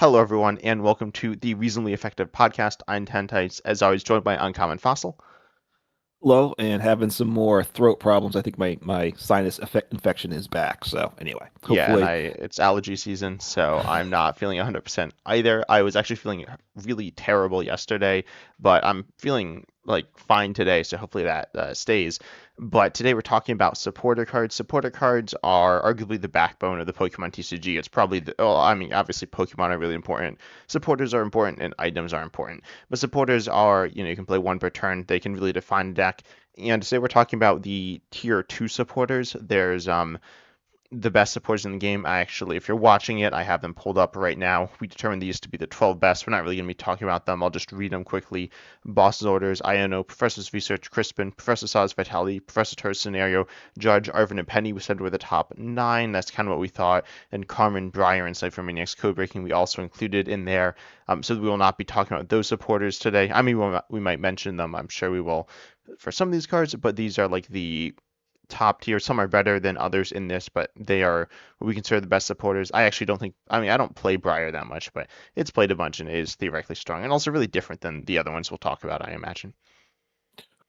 Hello, everyone, and welcome to the Reasonably Effective Podcast. I'm Tights, as always, joined by Uncommon Fossil. Low and having some more throat problems. I think my sinus infection is back. So anyway, Yeah, and hopefully, it's allergy season, so I'm not feeling 100% either. I was actually feeling really terrible yesterday, but I'm feeling like fine today, so hopefully that stays. But today we're talking about supporter cards. Supporter cards are arguably the backbone of the Pokemon TCG. It's probably obviously Pokemon are really important. Supporters are important and items are important. But supporters are, you can play one per turn. They can really define a deck. And today we're talking about the tier 2 supporters. There's the best supporters in the game. If you're watching it, I have them pulled up right now. We determined these to be the 12 best. We're not really going to be talking about them. I'll just read them quickly. Boss's Orders, Iono, Professor's Research, Crispin, Professor Saw's Vitality, Professor Tur's Scenario, Judge, Arvin, and Penny. We said were the top 9. That's kind of what we thought. And Carmen, Briar, and Cypher Maniac's Codebreaking we also included in there. So we will not be talking about those supporters today. I mean, we might mention them. I'm sure we will for some of these cards, but these are like the top tier. Some are better than others in this, but they are what we consider the best supporters. I actually don't think, I don't play Briar that much, but it's played a bunch and is theoretically strong and also really different than the other ones we'll talk about, I imagine.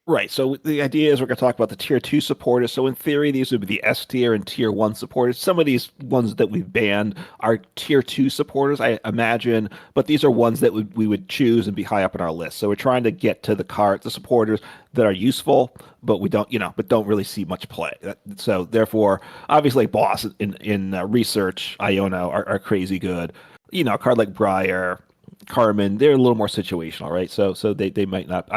right. So the idea is we're going to talk about the tier 2 supporters. So in theory, these would be the S tier and tier 1 supporters. Some of these ones that we've banned are tier 2 supporters, I imagine, but these are ones that we would choose and be high up on our list. So we're trying to get to the supporters that are useful, but we don't, but don't really see much play. So therefore, obviously, boss in research, Iono are crazy good. A card like Briar, Carmen, they're a little more situational, right? So they might not,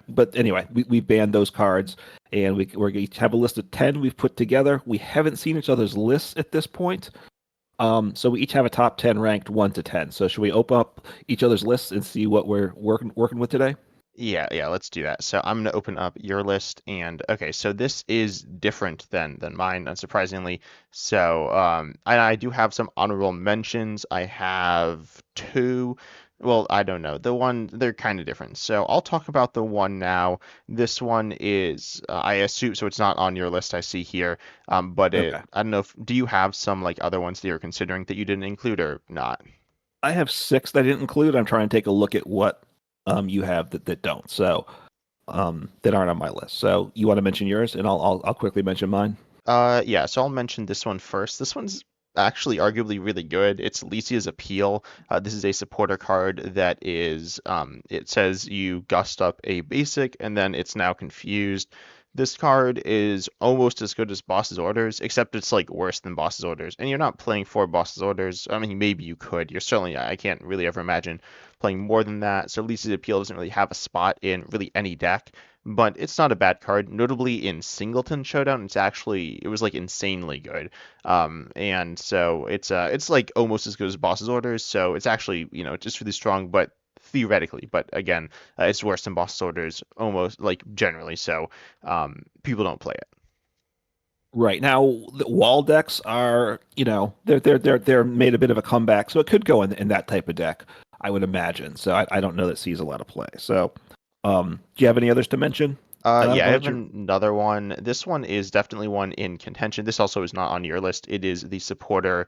But anyway, we banned those cards, and we're going to have a list of 10 we've put together. We haven't seen each other's lists at this point. So we each have a top 10 ranked 1 to 10. So should we open up each other's lists and see what we're working with today? Yeah, let's do that. So I'm going to open up your list, and okay, so this is different than mine, unsurprisingly. So I do have some honorable mentions. I have two. Well, I don't know. They're kind of different. So I'll talk about the one now. This one is, I assume, so it's not on your list I see here. Okay. I don't know do you have some like other ones that you're considering that you didn't include or not? I have 6 that I didn't include. I'm trying to take a look at what you have that don't. So that aren't on my list. So you want to mention yours, and I'll quickly mention mine. Yeah, so I'll mention this one first. This one's actually arguably really good. It's Lisia's Appeal. This is a supporter card that is, it says you gust up a basic and then it's now confused. This card is almost as good as Boss's Orders, except it's like worse than Boss's Orders. And you're not playing for Boss's Orders. I mean, maybe you could. You're certainly, I can't really ever imagine playing more than that. So Lisia's Appeal doesn't really have a spot in really any deck, but it's not a bad card. Notably in Singleton Showdown, it was like insanely good. And so it's like almost as good as Boss's Orders. So it's actually just really strong, but theoretically. But again, it's worse than Boss's Orders almost like generally. So people don't play it. Right now, the wall decks are, they're made a bit of a comeback, so it could go in that type of deck, I would imagine. So I don't know that sees a lot of play. So, do you have any others to mention? Yeah, I I'll have let you. another one. This one is definitely one in contention. This also is not on your list. It is the supporter,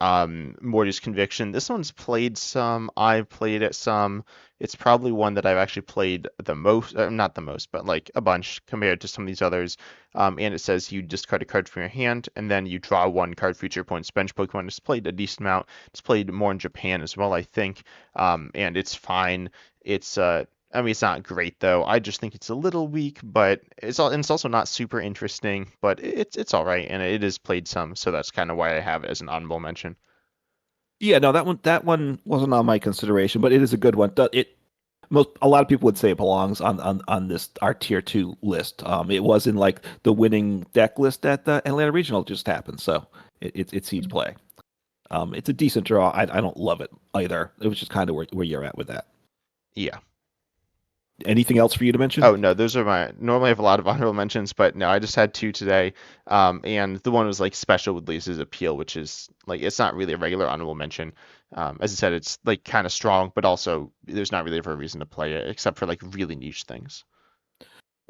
Morty's Conviction. This one's played some. I've played it some. It's probably one that I've actually played the most, not the most, but like a bunch compared to some of these others. And it says you discard a card from your hand, and then you draw one card future points bench Pokemon. It's played a decent amount. It's played more in Japan as well, I think. And it's fine. It's not great though. I just think it's a little weak, but it's also not super interesting, but it's all right, and it is played some, so that's kind of why I have it as an honorable mention. Yeah, no, that one wasn't on my consideration, but it is a good one. A lot of people would say it belongs on this our tier 2 list. It was in like the winning deck list at the Atlanta Regional just happened, so it sees play. It's a decent draw. I don't love it either. It was just kind of where you're at with that. Yeah. Anything else for you to mention? Oh no, those are my normally I have a lot of honorable mentions, but no, I just had two today. And the one was like special with Lisa's Appeal, which is like it's not really a regular honorable mention. As I said, it's like kind of strong, but also there's not really ever a reason to play it except for like really niche things.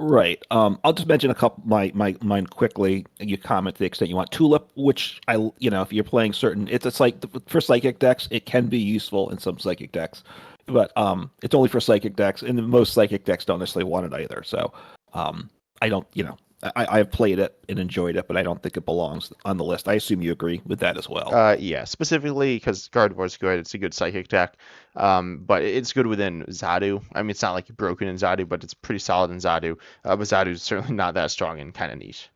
Right. I'll just mention a couple my mine quickly. And you comment to the extent you want. Tulip, which if you're playing certain, it's like for psychic decks, it can be useful in some psychic decks, but it's only for psychic decks, and most psychic decks don't necessarily want it either. So, I don't, I've played it and enjoyed it, but I don't think it belongs on the list. I assume you agree with that as well. Yeah, specifically because Gardevoir's good. It's a good psychic deck, but it's good within Zadu. I mean, it's not like broken in Zadu, but it's pretty solid in Zadu. But Zadu's certainly not that strong and kind of niche.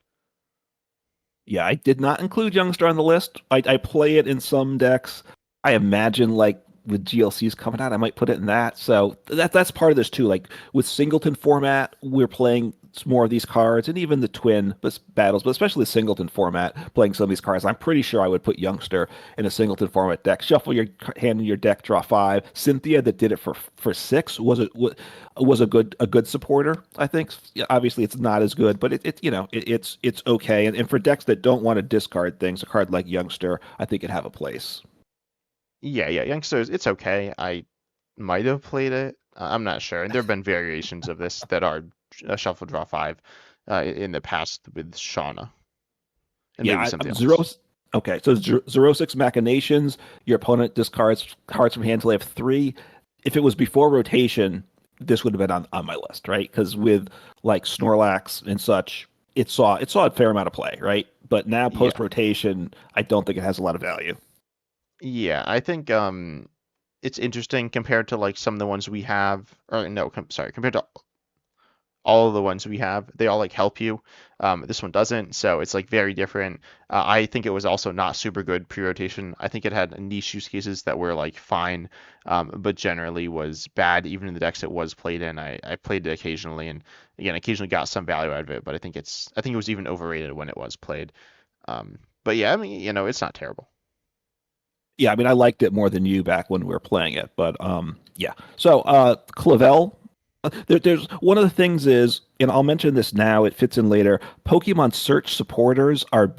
Yeah, I did not include Youngster on the list. I play it in some decks. I imagine like with GLCs coming out, I might put it in that. So that's part of this too. Like with singleton format, we're playing more of these cards, and even the twin battles, but especially the singleton format, playing some of these cards. I'm pretty sure I would put Youngster in a singleton format deck. Shuffle your hand in your deck, draw five. Cynthia that did it for six was a good supporter. I think. Yeah, obviously it's not as good, but it's okay. And for decks that don't want to discard things, a card like Youngster, I think it have a place. Yeah, Youngsters, it's okay. I might have played it. I'm not sure. And there have been variations of this that are shuffle draw five in the past with Shauna and Yeah, maybe I'm something zero. else. Okay, so Xerosic Machinations. Your opponent discards cards from hand until they have three. If it was before rotation, this would have been on my list, right? Because with like Snorlax and such, it saw a fair amount of play, right? But now post Yeah, rotation, I don't think it has a lot of value. yeah. I think it's interesting compared to like some of the ones we have, or no, sorry, compared to all of the ones we have, they all like help you. This one doesn't, so it's like very different. I think it was also not super good pre-rotation. I think it had niche use cases that were like fine, but generally was bad even in the decks it was played in. I played it occasionally, and again, occasionally got some value out of it, but I think it was even overrated when it was played. But yeah, I mean, it's not terrible. Yeah, I mean, I liked it more than you back when we were playing it, but yeah. So Clavel, there's one of the things is, and I'll mention this now. It fits in later. Pokemon search supporters are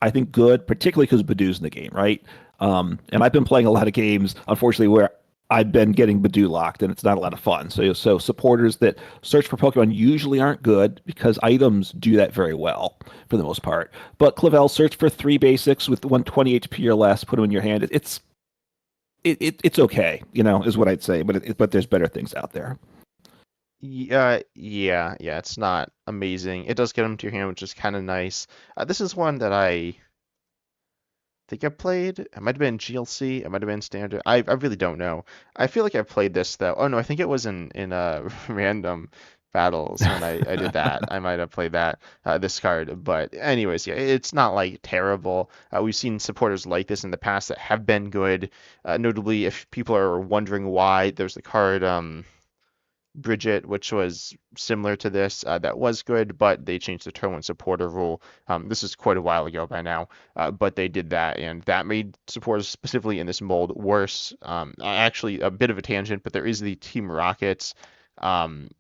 I think good, particularly because Badoo's in the game, right? And I've been playing a lot of games, unfortunately, where I've been getting Badoo locked, and it's not a lot of fun. So supporters that search for Pokemon usually aren't good because items do that very well for the most part. But Clavel, search for three basics with 120 HP or less, put them in your hand. It's okay, is what I'd say. But there's better things out there. Yeah. It's not amazing. It does get them to your hand, which is kind of nice. This is one that I think I played. It might have been GLC. It might have been standard. I really don't know. I feel like I played this though. Oh no, I think it was in random battles when I did that. I might have played that this card. But anyways, yeah, it's not like terrible. We've seen supporters like this in the past that have been good. Notably, if people are wondering why, there's the card. Bridget, which was similar to this, that was good, but they changed the turn one supporter rule. This is quite a while ago by now, but they did that, and that made supporters specifically in this mold worse. Actually, a bit of a tangent, but there is the Team Rockets. Um,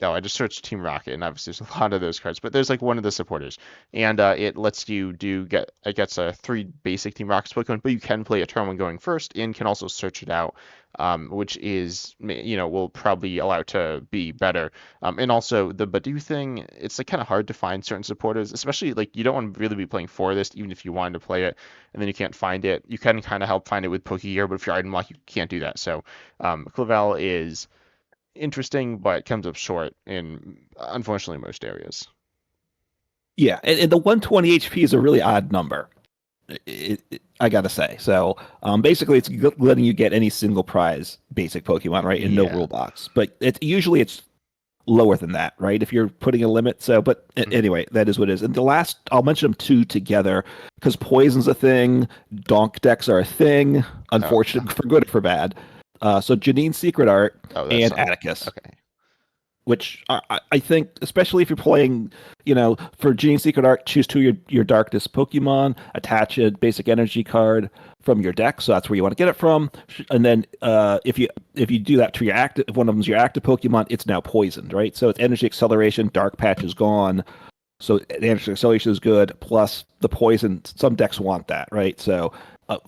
Oh, I just searched Team Rocket, and obviously there's a lot of those cards, but there's like one of the supporters, and it lets you it gets three basic Team Rockets Pokemon, but you can play a turn one going first, and can also search it out, which is will probably allow it to be better. And also the Badoo thing, it's like kind of hard to find certain supporters, especially like you don't want to really be playing for this, even if you wanted to play it, and then you can't find it. You can kind of help find it with Pokegear, but if you're item lock, you can't do that. So Clavel is interesting, but comes up short in unfortunately most areas. Yeah, and the 120 HP is a really odd number. I gotta say. So basically, it's letting you get any single prize basic Pokemon, right, in no Yeah. rule box. But it's lower than that, right? If you're putting a limit. So, but Mhm. anyway, that is what it is. And the last, I'll mention them two together because poison's a thing, donk decks are a thing, Oh yeah. unfortunately, for good or for bad. So Janine's Secret Art Oh, that's and not Atticus, okay. which I think, especially if you're playing, for Gene Secret Art, choose two of your darkest Pokemon, attach a basic energy card from your deck, so that's where you want to get it from. And then if you do that to your active, if one of them's your active Pokemon, it's now poisoned, right? So it's energy acceleration, dark patch is gone. So energy acceleration is good, plus the poison. Some decks want that, right? So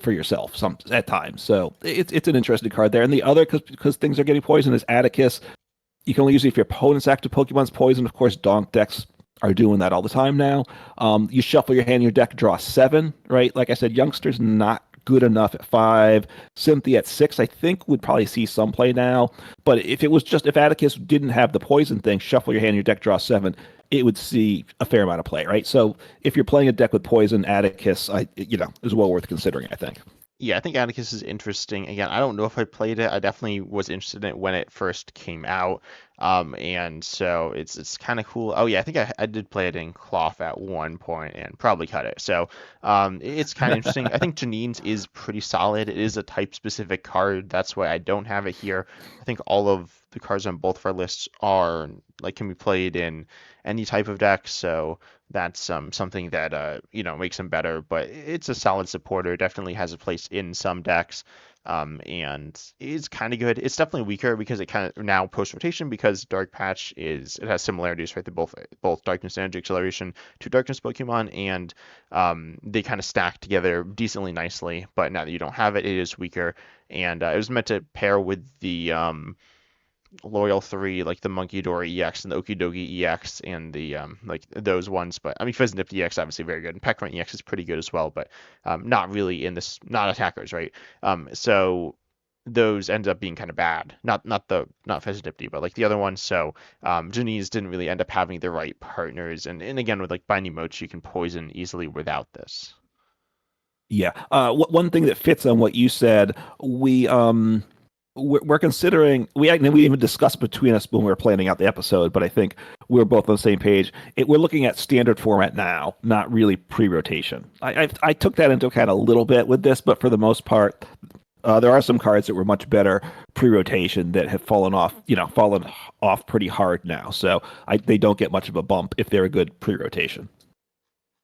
for yourself, some at times. So it's an interesting card there. And the other, because things are getting poisoned, is Atticus. You can only use it if your opponent's active Pokemon's poison. Of course, Donk decks are doing that all the time now. You shuffle your hand in your deck, draw 7, right? Like I said, Youngster's not good enough at 5. Cynthia at 6, I think, would probably see some play now. But if it was just, if Atticus didn't have the poison thing, shuffle your hand in your deck, draw 7, it would see a fair amount of play, right? So if you're playing a deck with poison, Atticus, is well worth considering, I think. Yeah, I think Atticus is interesting. Again, I don't know if I played it. I definitely was interested in it when it first came out. And so it's kind of cool. Oh yeah, I think I did play it in Cloth at one point and probably cut it. So it's kind of interesting. I think Janine's is pretty solid. It is a type specific card. That's why I don't have it here. I think all of the cards on both of our lists are like can be played in any type of deck. So that's something that makes them better. But it's a solid supporter. Definitely has a place in some decks. And it's kind of good. It's definitely weaker because it kind of now post rotation because Dark Patch it has similarities, right? They both Darkness Energy Acceleration to Darkness Pokemon, and they kind of stack together decently nicely. But now that you don't have it, it is weaker, and it was meant to pair with the Loyal 3, like the Monkey Door EX and the Okidogi EX and the like those ones. But I mean, Fizznip EX obviously very good, and Peckrant EX is pretty good as well, but not really in this, not attackers, right? So those end up being kind of bad. Not Fizznip, but like the other ones. So Janine's didn't really end up having the right partners, and again with like Binding Mochi, you can poison easily without this. Yeah. One thing that fits on what you said, we're considering we even discussed between us when we were planning out the episode, but I think we're both on the same page. We're looking at standard format now, not really pre-rotation. I took that into account a little bit with this, but for the most part, there are some cards that were much better pre-rotation that have fallen off pretty hard now. So they don't get much of a bump if they're a good pre-rotation.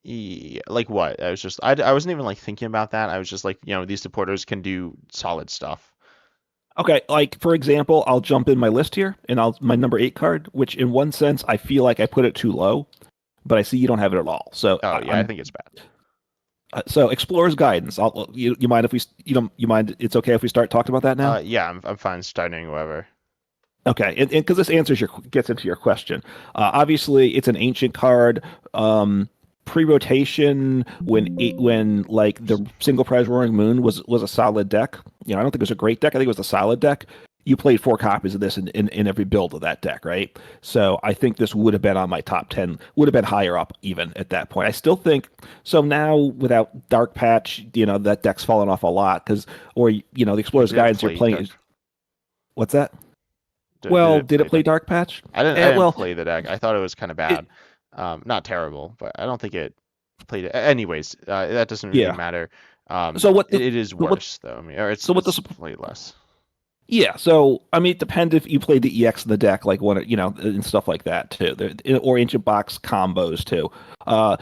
Yeah, like what? I wasn't even like thinking about that. I was just like, these supporters can do solid stuff. Okay, like for example, I'll jump in my list here, and I'll my number 8 card, which in one sense I feel like I put it too low, but I see you don't have it at all. So Oh yeah, I think it's bad. so Explorer's Guidance. You mind if we you mind? It's okay if we start talking about that now. Yeah, I'm fine starting whoever. Okay, and because this gets into your question. Obviously, it's an ancient card. Pre-rotation when like the single prize Roaring Moon was a solid deck. I don't think it was a great deck. I think it was a solid deck. You played 4 copies of this in every build of that deck, right? So I think this would have been on my top 10, would have been higher up even at that point. I still think so now without Dark Patch, that deck's fallen off a lot the Explorer's Did it Guidance you're play playing Dark? is what's that? Did Well, it did it play play Dark? Dark Patch? I didn't Well, play the deck. I thought it was kind of it, bad. Not terrible, but I don't think it played it. Anyways, that doesn't really yeah. matter. So what It, the it is so what worse though. I mean, or so what the it's played less. Yeah, so I mean, it depends if you play the EX in the deck, like one, and stuff like that too, or ancient box combos too.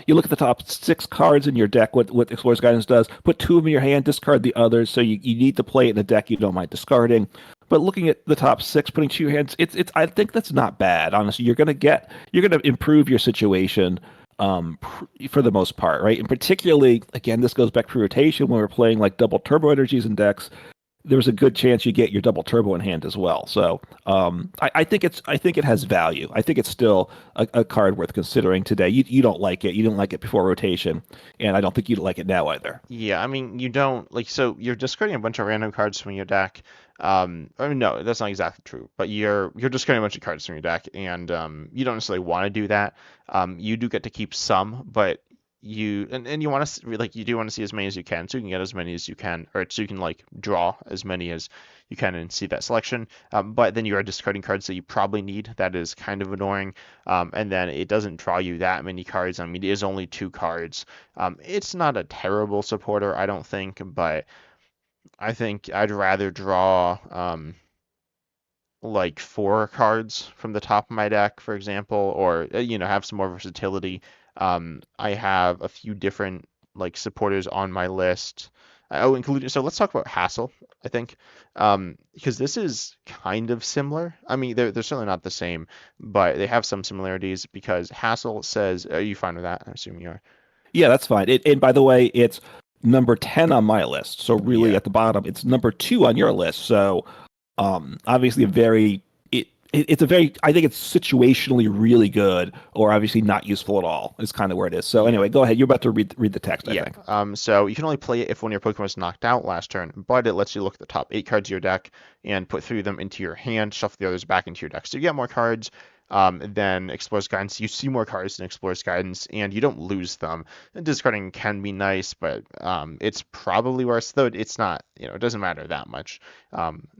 You look at the top 6 cards in your deck. What Explorer's Guidance does: put 2 of them in your hand, discard the others. So you need to play it in a deck you don't mind discarding. But looking at the top 6, putting 2 in your hands, it's. I think that's not bad. Honestly, you're gonna improve your situation. For the most part, right? And particularly, again, this goes back to rotation when we're playing like double turbo energies in decks. There's a good chance you get your double turbo in hand as well. So I think it has value. I think it's still a card worth considering today. You don't like it. You didn't like it before rotation, and I don't think you'd like it now either. Yeah, I mean, you don't like so you're discarding a bunch of random cards from your deck. I mean, no, that's not exactly true, but you're discarding a bunch of cards from your deck, and you don't necessarily want to do that. You do get to keep some, but and you want to like you do want to see as many as you can, so you can get as many as you can, or so you can like draw as many as you can and see that selection. But then you are discarding cards that you probably need. That is kind of annoying. And then it doesn't draw you that many cards. I mean, it is only 2 cards. It's not a terrible supporter, I don't think, but I think I'd rather draw like 4 cards from the top of my deck, for example, or have some more versatility. I have a few different like supporters on my list. Oh, including so let's talk about Hassel, I think, because this is kind of similar. I mean, they're certainly not the same, but they have some similarities because Hassel says, "Are you fine with that?" I assume you are. Yeah, that's fine. And by the way, it's number 10 on my list. So really Yeah. at the bottom, it's number 2 on your list. So obviously a very it's a very, I think it's situationally really good, or obviously not useful at all. Is kind of where it is. So Yeah. anyway, go ahead. You're about to read the text, I Yeah. think. So you can only play it if one of your Pokemon is knocked out last turn, but it lets you look at the top 8 cards of your deck and put 3 of them into your hand, shuffle the others back into your deck. So you get more cards than Explorer's Guidance. You see more cards than Explorer's Guidance, and you don't lose them. And discarding can be nice, but it's probably worse, though it's not, it doesn't matter that much.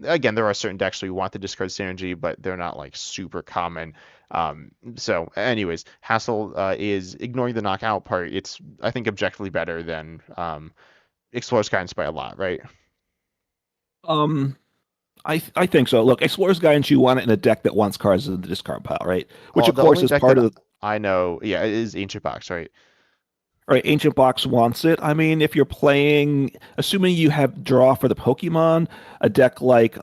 Again, there are certain decks where you want the discard synergy, but they're not like super common. So, anyways, Hassel is ignoring the knockout part. It's, I think, objectively better than Explorer's Guidance by a lot, right? Um, I think so. Look, Explorer's Guidance, you want it in a deck that wants cards in the discard pile, right? Which Well, of the course only is deck part that of the I know, yeah, it is Ancient Box, right? right. Ancient Box wants it. I mean, if you're playing, assuming you have draw for the Pokemon, a deck like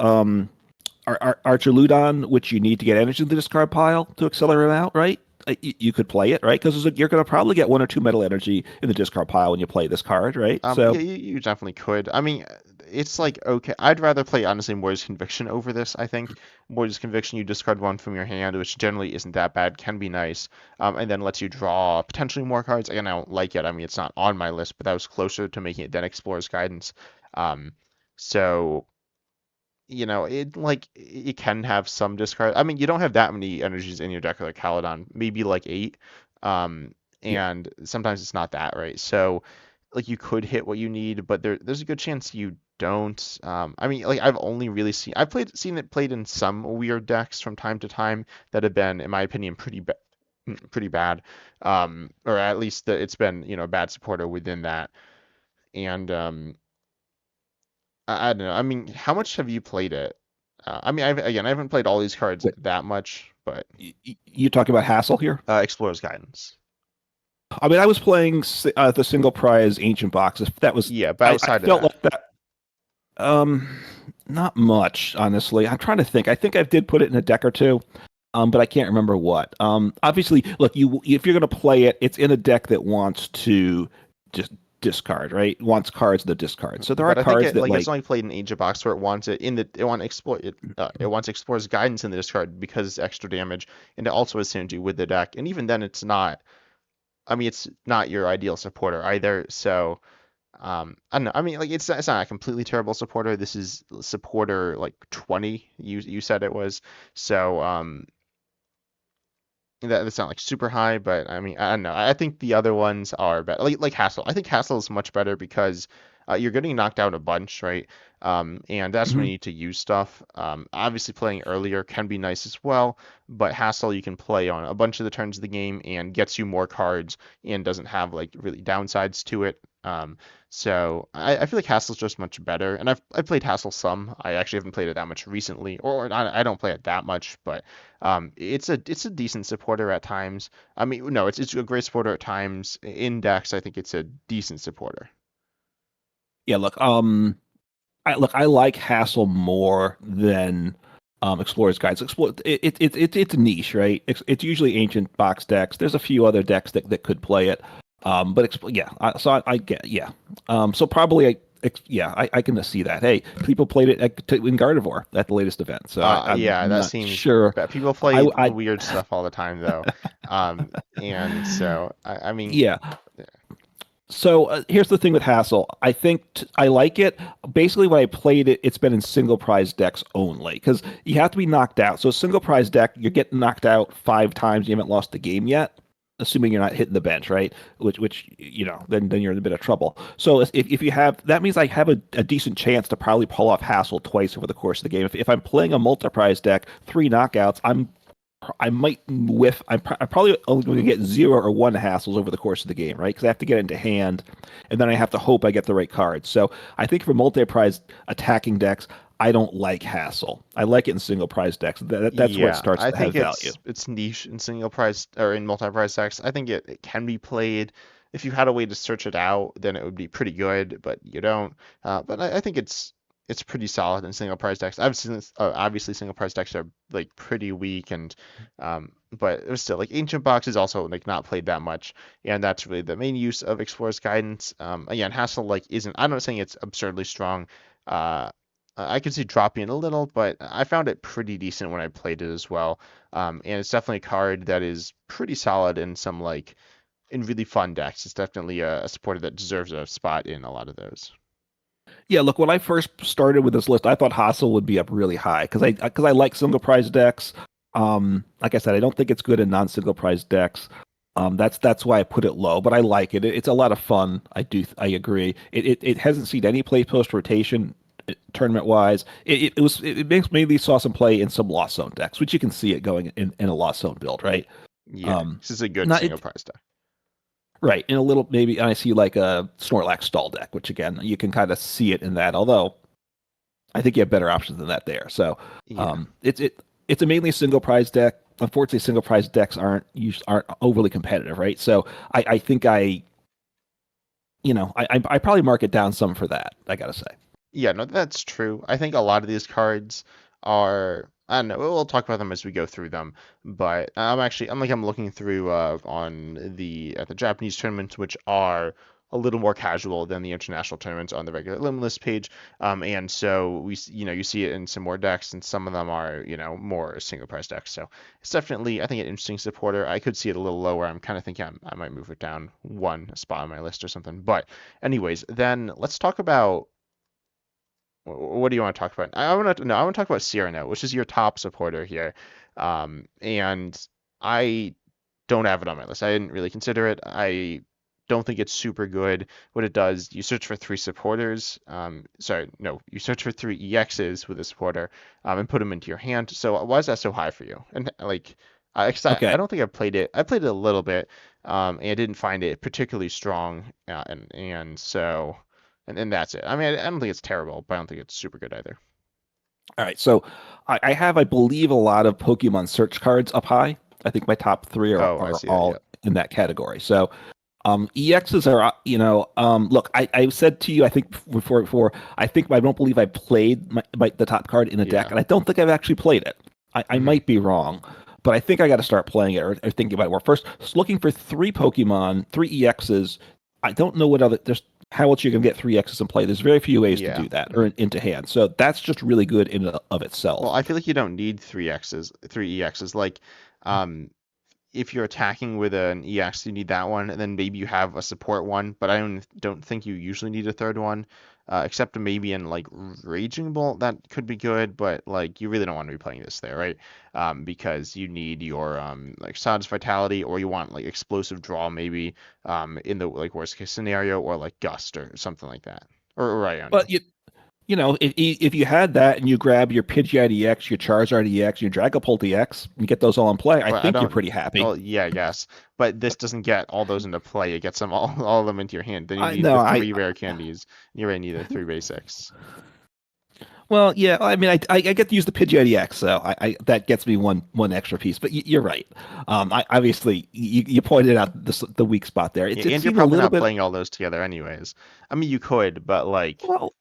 Archaludon, which you need to get energy in the discard pile to accelerate out, right? You could play it, right? Because you're going to probably get 1 or 2 metal energy in the discard pile when you play this card, right? Yeah, So you definitely could. I mean, it's like okay. I'd rather play honestly Moy's Conviction over this. I think Moy's Conviction, you discard one from your hand, which generally isn't that bad, can be nice, and then lets you draw potentially more cards. Again, I don't like it. I mean, it's not on my list, but that was closer to making it than Explorer's Guidance. Um, so it like it can have some discard. I mean, you don't have that many energies in your deck like Caledon, maybe like 8. Um, yeah, and sometimes it's not that, right? So like you could hit what you need, but there's a good chance you don't. I mean, like I've only really I've seen it played in some weird decks from time to time that have been, in my opinion, pretty bad. Or at least it's been, a bad supporter within that. And I don't know. I mean, how much have you played it? I mean, I haven't played all these cards wait, that much, but you talking about Hassle here? Explorer's Guidance. I mean, I was playing the single prize Ancient Box. If that was, Yeah, but I outside of felt that, like that. Um, Not much, honestly. I'm trying to think. I think I did put it in a deck or two. But I can't remember what. Obviously, look, you if you're going to play it, it's in a deck that wants to just discard, right? Wants cards that discard. So there are but I think cards it that like it's like only played in Age of Box where it wants Explorer's Guidance in the discard because it's extra damage, and it also has synergy with the deck. And even then, it's not. I mean, it's not your ideal supporter either. So. I don't know. I mean, like it's not a completely terrible supporter. This is supporter like 20. You said it was. So that's not like super high, but I mean, I don't know. I think the other ones are better. Like Hassel. I think Hassel is much better because you're getting knocked out a bunch, right? And that's when mhm. you need to use stuff. Obviously, playing earlier can be nice as well, but Hassel you can play on a bunch of the turns of the game and gets you more cards and doesn't have like really downsides to it. So I feel like Hassel's just much better, and I've played Hassel some. I actually haven't played it that much recently, or I don't play it that much, but it's a decent supporter at times. I mean, no, it's a great supporter at times. In decks, I think it's a decent supporter. Yeah, look, I like Hassle more than Explorer's Guides. It's a niche, right? It's usually Ancient Box decks. There's a few other decks that could play it. Yeah, I get yeah. So probably I can see that. Hey, people played it in Gardevoir at the latest event, so I'm Yeah, that not seems sure. bad. People play I weird stuff all the time, though. And so I mean, Yeah. So here's the thing with Hassel. I think I like it. Basically, when I played it, it's been in single prize decks only because you have to be knocked out. So single prize deck, you're getting knocked out 5 times. You haven't lost the game yet, assuming you're not hitting the bench, right? Which then you're in a bit of trouble. So if you have that means I have a decent chance to probably pull off Hassel twice over the course of the game. If I'm playing a multi-prize deck, 3 knockouts, I might whiff. I'm probably only going to get 0 or 1 hassles over the course of the game, right? Because I have to get into hand, and then I have to hope I get the right cards. So I think for multi-prize attacking decks, I don't like hassle. I like it in single prize decks. That's where it yeah, starts I to have think value. it's niche in single price or in multi-price decks. I think it can be played. If you had a way to search it out, then it would be pretty good, but you don't. But I think it's pretty solid in single price decks. I've seen this, obviously single price decks are like pretty weak and but it was still like Ancient Box is also like not played that much, and that's really the main use of Explorer's Guidance. Again, Hassel like isn't. I'm not saying it's absurdly strong. Uh, I could see dropping it a little, but I found it pretty decent when I played it as well. And it's definitely a card that is pretty solid in some like in really fun decks. It's definitely a supporter that deserves a spot in a lot of those. Yeah, look, when I first started with this list, I thought Hassel would be up really high because I like single prize decks. Like I said, I don't think it's good in non-single prize decks. That's why I put it low, but I like it. It's a lot of fun. I agree. It hasn't seen any play post rotation tournament wise. It makes maybe saw some play in some Lost Zone decks, which you can see it going in a Lost Zone build, right? Yeah, Um, this is a good not single it prize deck. right in a little maybe I see like a Snorlax stall deck, which again you can kind of see it in that. Although I think you have better options than that there. So Yeah. it's a mainly single prize deck. Unfortunately, single prize decks aren't overly competitive, right? So I think I probably mark it down some for that. I gotta say. Yeah, no, that's true. I think a lot of these cards are, I don't know, we'll talk about them as we go through them, but I'm looking through on the Japanese tournaments, which are a little more casual than the international tournaments on the regular Limitless page. And so you see it in some more decks, and some of them are, more single price decks. So it's definitely, I think, an interesting supporter. I could see it a little lower. I'm kind of thinking I might move it down one spot on my list or something. But anyways, then let's talk about what do you want to talk about? I want to talk about Cyrano, which is your top supporter here. And I don't have it on my list. I didn't really consider it. I don't think it's super good. What it does, you search for three supporters. Sorry, no, you search for three EXs with a supporter, and put them into your hand. So why is that so high for you? And like, 'cause I Okay. don't think I've played it. I played it a little bit, and I didn't find it particularly strong. And so. And that's it. I mean, I don't think it's terrible, but I don't think it's super good either. All right. So I have, I believe, a lot of Pokemon search cards up high. I think my top three are, Oh, I are see that. all Yep. in that category. So EXs are, look, I said to you, I think before, I think I don't believe I played the top card in a deck, Yeah. and I don't think I've actually played it. I Hmm. might be wrong, but I think I got to start playing it or thinking about it more. First, looking for three Pokemon, three EXs. I don't know there's how else you can get three X's in play. There's very few ways to Yeah. do that or into hand. So that's just really good in and of Well, itself. I feel like you don't need three EXs. Like, um, if you're attacking with an EX, you need that one, and then maybe you have a support one, but I don't think you usually need a third one, except maybe in like Raging Bolt that could be good, but like you really don't want to be playing this there, right? Because you need your like Sod's Vitality, or you want like Explosive Draw maybe in the like worst case scenario, or like Gust or something like that, or But Ionia. if you had that and you grab your Pidgeot EX, your Charizard EX, your Dragapult EX, and get those all in play, I Well, I think you're don't. pretty happy. Well, yeah, I guess. But this doesn't get all those into play. It gets them all of them into your hand. Then you I need no, the I three rare candies. You already need the three basics. well, yeah. I mean, I get to use the Pidgeot EX, so I that gets me one extra piece. But you're right. I obviously you pointed out the weak spot there. Yeah, It's and you're seen a probably little not bit. playing all those together anyways. I mean, you could, but like, Well,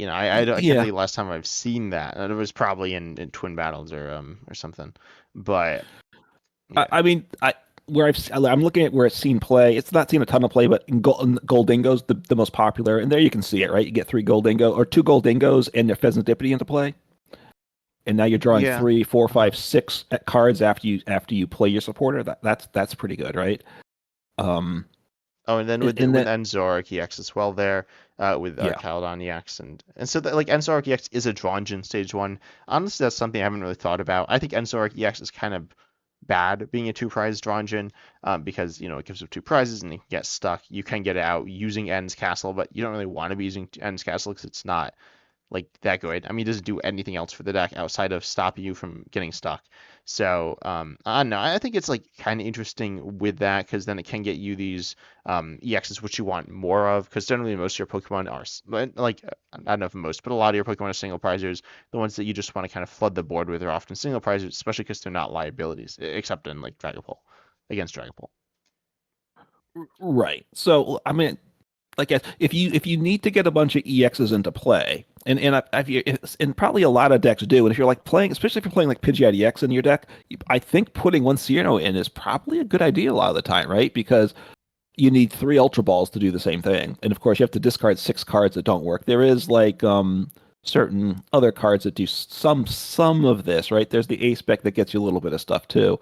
I can't yeah. think of the last time I've seen that. It was probably in Twin Battles or something. But yeah, I mean, I'm looking at where it's seen play. It's not seen a ton of play, but in Goldingo's the most popular, and there you can see it, right? You get three Goldingo or two Goldingos and your Pheasantipity into play, and now you're drawing yeah. three, four, Uh-huh. five, six cards after you play your supporter. That's pretty good, right? Um, Oh, and then and with that Enzoric EX as well there, with yeah. Caledon EX and so that like Enzoric EX is a Dronjin stage one. Honestly, that's something I haven't really thought about. I think Enzoric EX is kind of bad being a two prize Dronjin, because it gives up two prizes and you can get stuck. You can get it out using En's Castle, but you don't really want to be using En's Castle because it's not like that good. I mean, it doesn't do anything else for the deck outside of stopping you from getting stuck. So I don't know. I think it's like kind of interesting with that because then it can get you these EXs which you want more of. Because generally most of your Pokemon are like I don't know if most, but a lot of your Pokemon are single prizers. The ones that you just want to kind of flood the board with are often single prizers, especially because they're not liabilities, except in like Dragapult against Dragapult. Right. So I mean, like if you need to get a bunch of EXs into play, and probably a lot of decks do, and if you're like playing, especially if you're playing like Pidgeot EX in your deck, I think putting one Cyrano in is probably a good idea a lot of the time, right? Because you need three Ultra Balls to do the same thing, and of course you have to discard six cards that don't work. There is like certain other cards that do some of this, right? There's the A spec that gets you a little bit of stuff too.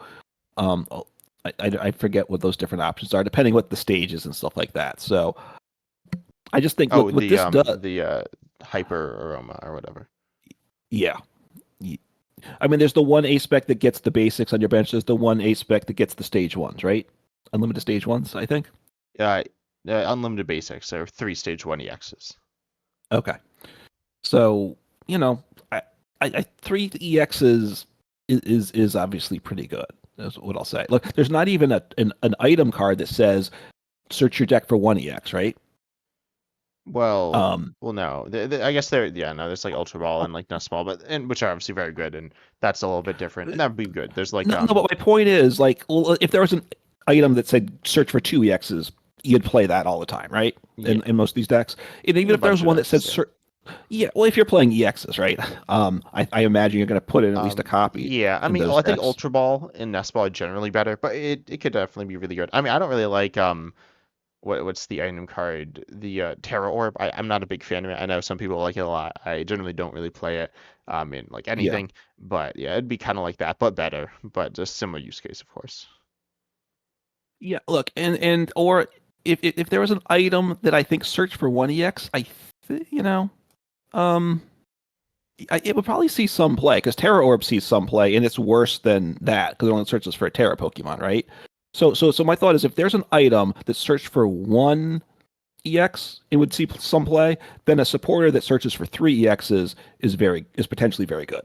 Oh, I forget what those different options are, depending what the stage is and stuff like that. So I just think Oh, what this does, the hyper aroma or whatever. yeah. I mean, there's the one A spec that gets the basics on your bench. There's the one A spec that gets the stage ones, right? Unlimited stage ones, I think. Uh, Unlimited basics or 3 stage 1 EXs. Okay. So, you know, three EXs is obviously pretty good. That's what I'll say. Look, there's not even an item card that says search your deck for one EX, right? Well, Um, no. I guess yeah, no. There's like Ultra Ball and like Nutball, but which are obviously very good, and that's a little bit different, and that would be good. There's like no, but my point is, like, well, if there was an item that said search for two EXs, you'd play that all the time, right? Yeah, In most of these decks, and even in a if there bunch was of one that said decks. Yeah. search. Yeah, well, if you're playing EXs, right? I imagine you're going to put in at least a copy Yeah. I in mean, those I think decks. Ultra Ball and Nestball are generally better, but it could definitely be really good. I mean, I don't really like what's the item card? The Terra Orb. I'm not a big fan of it. I know some people like it a lot. I generally don't really play it in like Yeah. anything, but yeah, it'd be kind of like that, but better, but just similar use case, of course. Yeah, look, and or if there was an item that I think searched for one EX, um, it would probably see some play because Terra Orb sees some play, and it's worse than that because it only searches for a Terra Pokemon, right? So my thought is if there's an item that searched for one EX, it would see some play. Then a supporter that searches for three EXs is potentially very good.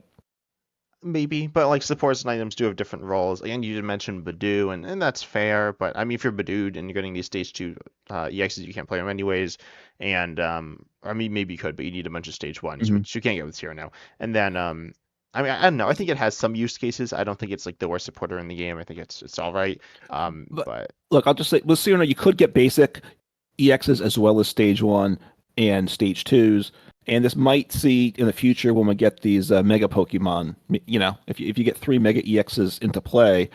Maybe, but like supports and items do have different roles. Again, you did mention Badoo, and that's fair. But I mean, if you're Badooed and you're getting these stage 2 EXs, you can't play them anyways. And I mean, maybe you could, but you need a bunch of stage ones, Hmm. which you can't get with Cyrano. And then I mean, I don't know. I think it has some use cases. I don't think it's like the worst supporter in the game. I think it's all right. But But look, I'll just say with Cyrano, you could get basic EXs as well as stage one and stage twos. And this might see in the future when we get these mega Pokemon. If you get three mega EXs into play,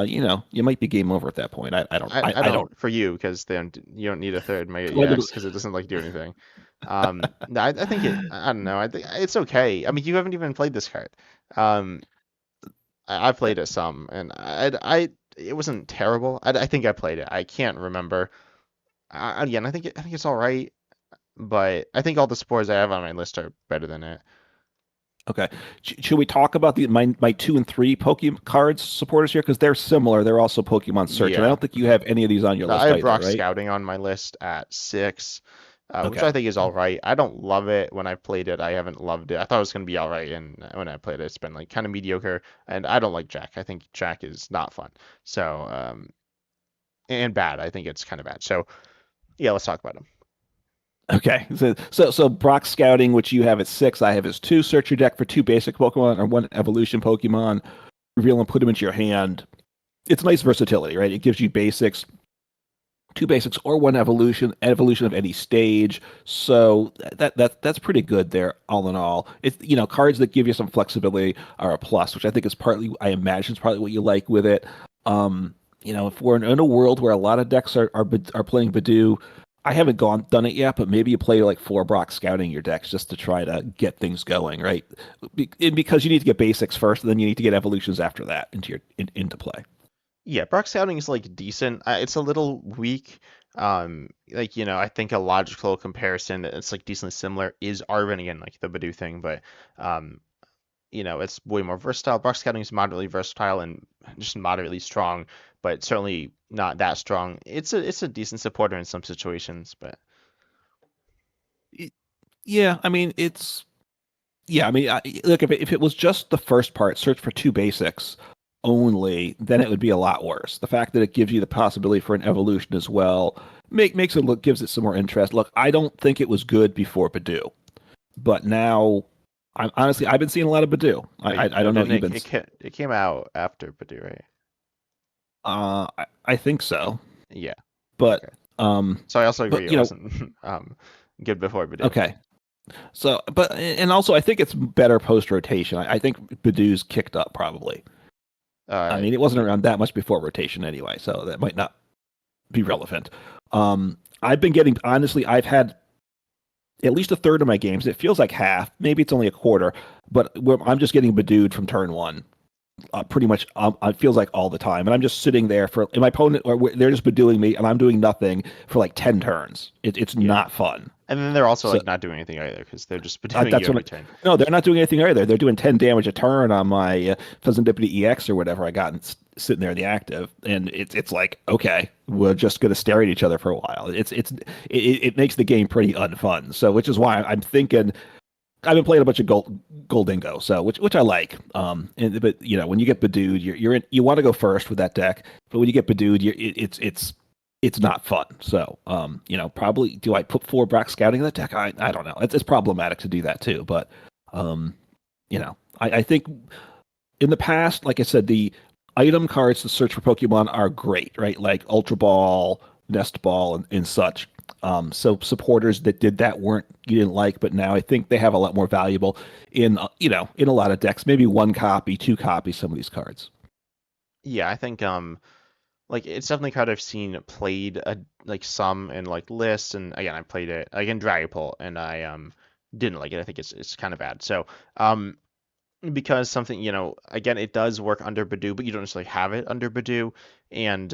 you might be game over at that point. I don't. I I don't. don't for you because then you don't need a third Mega Well, EX because it doesn't like do anything. No, I think I don't know. I think it's okay. I mean, you haven't even played this card. Um, I played it some, and it wasn't terrible. I think I played it. I can't remember. Again, I think it's all right, but I think all the spores I have on my list are better than it. Okay. Should we talk about my two and three Pokemon cards supporters here because they're similar. They're also Pokemon Search, and I Yeah. don't think you have any of these on your I list have either, Brock right? Scouting on my list at 6, which Okay. I think is all right. I don't love it when I played it. I haven't loved it. I thought it was going to be all right, and when I played it, it's been like kind of mediocre. And I don't like Jack. I think Jack is not fun. So, and bad. I think it's kind of bad. So, yeah, let's talk about him. Okay, so Brock Scouting, which you have at 6, I have as 2. Search your deck for 2 basic Pokemon or 1 evolution Pokemon. Reveal and put them into your hand. It's nice versatility, right? It gives you basics, 2 basics or 1 evolution of any stage. So that's pretty good there, all in all. It's cards that give you some flexibility are a plus, which I think is partly, I imagine, is partly what you like with it. If we're in a world where a lot of decks are playing Badoo, I haven't done it yet, but maybe you play like 4 Brock Scouting your decks just to try to get things going, right? Because you need to get basics first, and then you need to get evolutions after that into play. Yeah, Brock Scouting is like decent. It's a little weak. Like I think a logical comparison that's like decently similar is Arven again, like the Badoo thing, but um, it's way more versatile. Brock Scouting is moderately versatile and just moderately strong, but certainly not that strong. It's a decent supporter in some situations, but Yeah, I mean look, if it was just the first part, search for 2 basics only, then it would be a lot worse. The fact that it gives you the possibility for an evolution as well makes it look gives it some more interest. Look, I don't think it was good before Badoo, but now I've been seeing a lot of Badoo. wait, I no, don't know. didn't You've been. it came out after Badoo, right? I think so, Yeah, but okay. um, So I also but agree it wasn't good before Badoo. okay. So, but and also I think it's better post rotation. I think Badoo's kicked up probably. I mean, it wasn't Yeah. around that much before rotation anyway, so that might not be relevant. I've been getting honestly, I've had at least a third of my games. It feels like half. Maybe it's only a quarter, but I'm just getting bedewed from turn one. Pretty much, it feels like all the time, and I'm just sitting there and my opponent, or they're just bedewing me, and I'm doing nothing for like 10 turns. It's Yeah. not fun. And then they're also So like not doing anything either because they're just doing you that's every what. turn. No, they're not doing anything either. They're doing 10 damage a turn on my Pheasantipity EX or whatever I got sitting there in the active, and it's like, okay, we're just gonna stare at each other for a while. It makes the game pretty unfun. So which is why I'm thinking I've been playing a bunch of Goldingo, so which I like. But when you get bedewed, you want to go first with that deck, but when you get bedewed, it's not fun. So probably do I put 4 Brock Scouting in that deck? I don't know. It's problematic to do that too, but um, I think in the past, like I said, the item cards to search for Pokemon are great, right? Like Ultra Ball, Nest Ball, and such. So supporters that did that weren't you didn't like, but now I think they have a lot more valuable in in a lot of decks. Maybe 1 copy, 2 copies, some of these cards. Yeah, I think like it's definitely a card I've seen played like some in like lists, and again I played it like in Dragapult, and I didn't like it. I think it's kind of bad. So because something again it does work under Badoo, but you don't necessarily have it under Badoo, and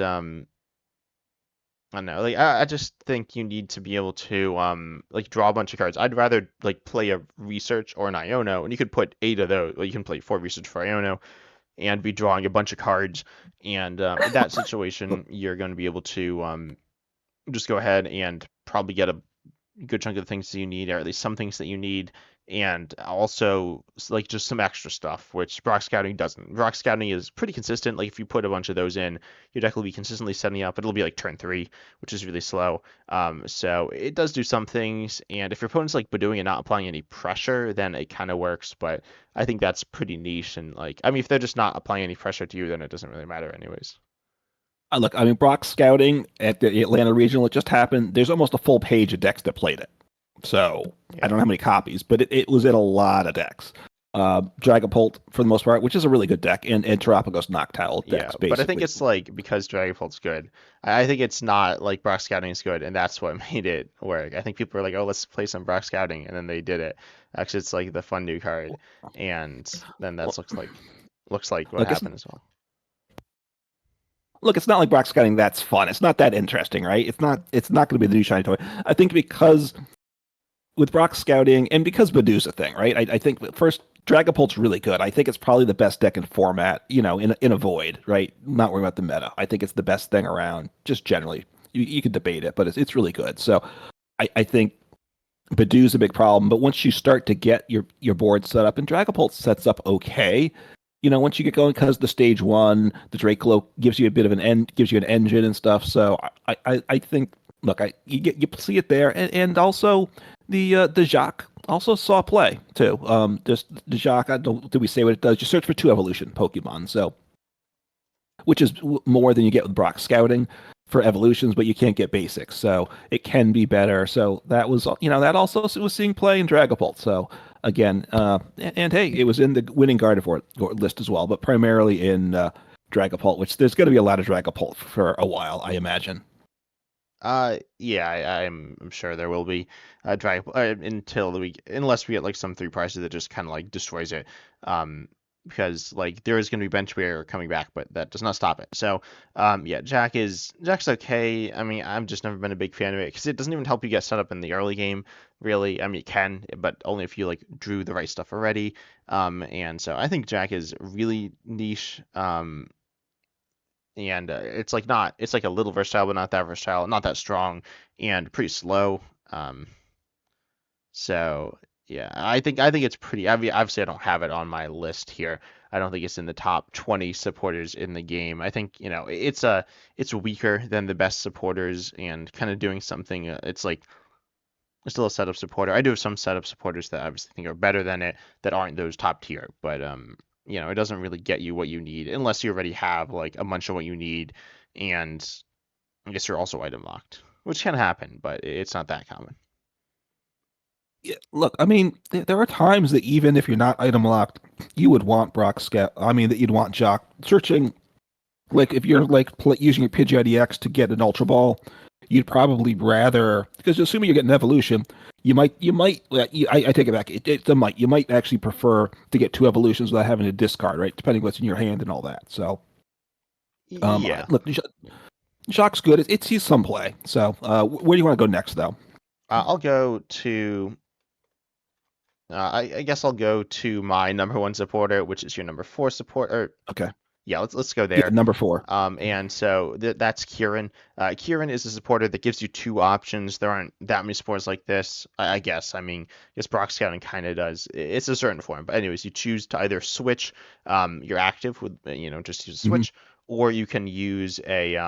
I don't know. Like I just think you need to be able to like draw a bunch of cards. I'd rather like play a research or an Iono, and you could put 8 of those. Well, you can play 4 research for Iono and be drawing a bunch of cards. And in that situation, you're going to be able to just go ahead and probably get a good chunk of the things that you need, or at least some things that you need, and also like just some extra stuff, which Brock Scouting doesn't. Brock Scouting is pretty consistent. Like if you put a bunch of those in, your deck will be consistently setting up. It'll be like turn 3, which is really slow. So it does do some things, and if your opponent's like doing and not applying any pressure, then it kind of works. But I think that's pretty niche, and like I mean, if they're just not applying any pressure to you, then it doesn't really matter anyways. Look, I mean, Brock Scouting at the Atlanta Regional, it just happened. There's almost a full page of decks that played it. So I Yeah. don't know how many copies, but it was in a lot of decks. Dragapult for the most part, which is a really good deck, and Terapagos Noctowl Yeah, decks, but I think basically. it's like because Dragapult's good. I think it's not like Brock Scouting is good, and that's what made it work. I think people were like, "Oh, let's play some Brock Scouting," and then they did it. Actually, it's like the fun new card, and then that looks like what Look, happened as well. it's not like Brock Scouting that's fun. It's not that interesting, right? It's not going to be the new shiny toy. I think because with Brock Scouting and because Badoo's a thing, right? I think first Dragapult's really good. I think it's probably the best deck in format, in a void, right? Not worrying about the meta. I think it's the best thing around, just generally. You could debate it, but it's really good. So I think Badoo's a big problem, but once you start to get your board set up, and Dragapult sets up okay, once you get going, because the stage one, the Dracolo gives you a bit of gives you an engine and stuff. So I think, look, you see it there, and also the Jacques also saw play too. Just the Jacques, I don't, did we say what it does? You search for 2 evolution Pokemon, so which is more than you get with Brock Scouting for evolutions, but you can't get basics, so it can be better. So that was, that also was seeing play in Dragapult. So again, and hey, it was in the winning Gardevoir list as well, but primarily in Dragapult, which there's going to be a lot of Dragapult for a while, I imagine. Yeah, I'm sure there will be drag until unless we get like some 3 prices that just kind of like destroys it. Because like there is going to be bench wear coming back, but that does not stop it. So, yeah, Jack's okay. I mean, I've just never been a big fan of it because it doesn't even help you get set up in the early game, really. I mean, it can, but only if you like drew the right stuff already. And so I think Jack is really niche. And it's like not it's like a little versatile but not that versatile, not that strong, and pretty slow. um so yeah, I think it's pretty. I mean, obviously I don't have it on my list here. I don't think it's in the top 20 supporters in the game. I think it's weaker than the best supporters and kind of doing something. It's like it's still a setup supporter. I do have some setup supporters that I obviously think are better than it that aren't those top tier, but it doesn't really get you what you need unless you already have like a bunch of what you need, and I guess you're also item locked, which can happen, but it's not that common. Yeah, look, I mean, there are times that even if you're not item locked, you would want Brock Scout. I mean, that you'd want Jock searching. Like if you're like using your Pidgeot EX to get an Ultra Ball, you'd probably rather, because assuming you're getting evolution, I take it back. It's a might. You might actually prefer to get two evolutions without having to discard, right? Depending what's in your hand and all that. So, Yeah. look, Shock's good. It sees some play. So, where do you want to go next, though? I'll go to. I guess I'll go to my number one supporter, which is your number four supporter. Okay. Yeah, let's go Yeah, there. number four. And so that's Kieran. Kieran is a supporter that gives you two options. There aren't that many supporters like this, I guess. I mean, yes, Brock Scouting kind of does. It's a certain form, but anyways, you choose to either switch your active with just use a Hmm. switch, or you can use a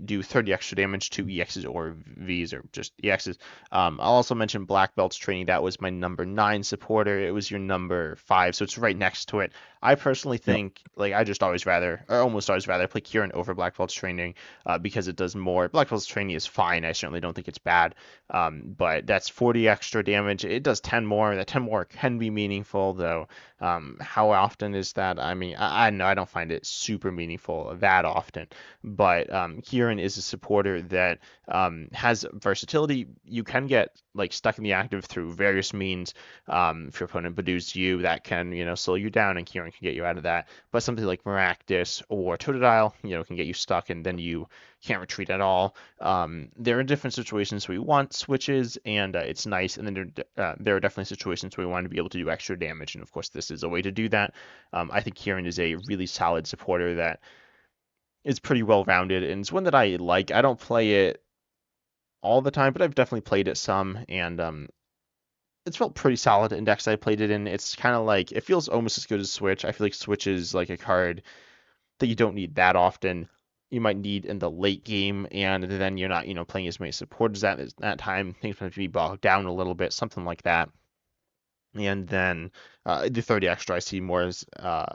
do 30 extra damage to EXs or Vs or just EXs. I'll also mention Black Belt's training. That was my number 9 supporter. It was your number 5, so it's right next to it. I personally Yep. think, like, I just always rather, or almost always rather, play Kieran over Black Belt's training because it does more. Black Belt's training is fine. I certainly don't think it's bad, but that's 40 extra damage. It does 10 more. That 10 more can be meaningful, though. How often is that? I mean, I know I don't find it super meaningful that often, but Kieran is a supporter that has versatility. You can get like stuck in the active through various means. If your opponent Badoo's you, that can slow you down, and Kieran can get you out of that. But something like Maractus or Totodile, can get you stuck, and then you can't retreat at all. There are different situations where we want switches, and it's nice. And then there are definitely situations where we want to be able to do extra damage, and of course, this is a way to do that. I think Kieran is a really solid supporter that is pretty well rounded, and it's one that I like. I don't play it all the time, but I've definitely played it some, and it's felt pretty solid in decks I played it in. It's kind of like it feels almost as good as Switch. I feel like Switch is like a card that you don't need that often. You might need in the late game, and then you're not, playing as many supporters that time. Things might be bogged down a little bit, something like that. And then the 30 extra I see more as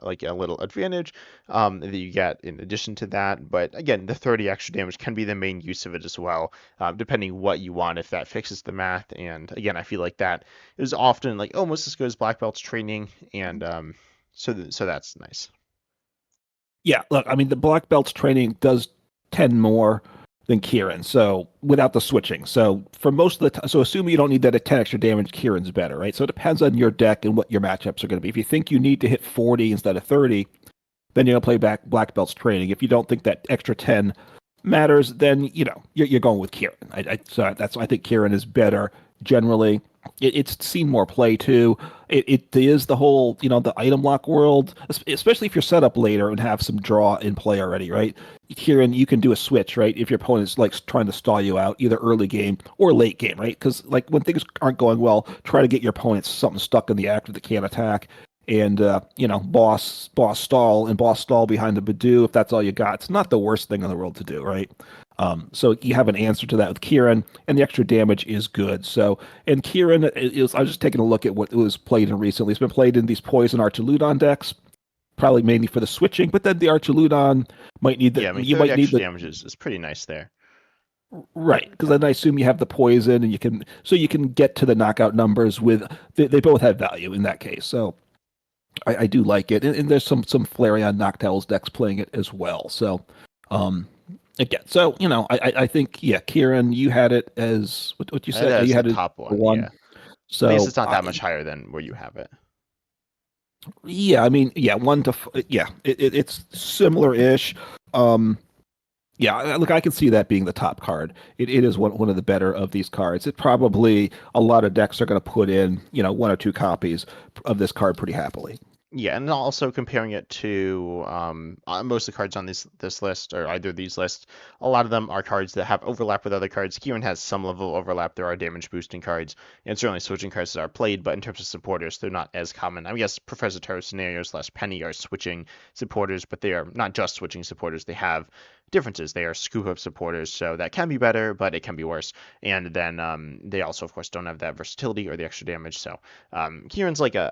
like a little advantage that you get in addition to that. But again, the 30 extra damage can be the main use of it as well, depending what you want, if that fixes the math. And again, I feel like that is often like almost as good as Black Belt's training, and so that's nice. Yeah, look, I mean, the black belt's training does 10 more than Kieran, so without the switching. So for most of the time, so assuming you don't need that at 10 extra damage, Kieran's better, right? So it depends on your deck and what your matchups are going to be. If you think you need to hit 40 instead of 30, then you're going to play back black belt's training. If you don't think that extra 10 matters, then you're going with Kieran. I think Kieran is better generally. It's seen more play too. It is the whole the item lock world, especially if you're set up later and have some draw in play already, right? Kieran, you can do a switch, right? If your opponent's like trying to stall you out, either early game or late game, right? Because like when things aren't going well, try to get your opponent something stuck in the act that can't attack, and boss stall behind the Badoo if that's all you got. It's not the worst thing in the world to do, right? So you have an answer to that with Kieran, and the extra damage is good. So, and Kieran is, I was just taking a look at what was played in recently. It's been played in these Poison Archaludon decks, probably mainly for the switching, but then the Archaludon might need Yeah, I mean, you 30 might need extra the, damage is pretty nice there. right, because then I assume you have the poison, and you can get to the knockout numbers with, they both have value in that case. So I do like it, and there's some Flareon Noctowls decks playing it as well. So, um, again, so I think yeah, Kieran, you had it as what you That said. is You the had it top as one, one. yeah. I guess So it's not that much higher than where you have it. yeah, I mean yeah, yeah, it's similar-ish. Um, yeah, look, I can see that being the top card. It is one of the better of these cards. It probably a lot of decks are going to put in one or two copies of this card pretty happily. Yeah, and also comparing it to most of the cards on this list, or either of these lists, a lot of them are cards that have overlap with other cards. Kieran has some level of overlap. There are damage boosting cards, and certainly switching cards that are played, but in terms of supporters, they're not as common. I guess Professor Terror Scenarios / Penny are switching supporters, but they are not just switching supporters. They have differences. They are scoop up supporters, so that can be better, but it can be worse. And then they also, of course, don't have that versatility or the extra damage. So Kieran's like a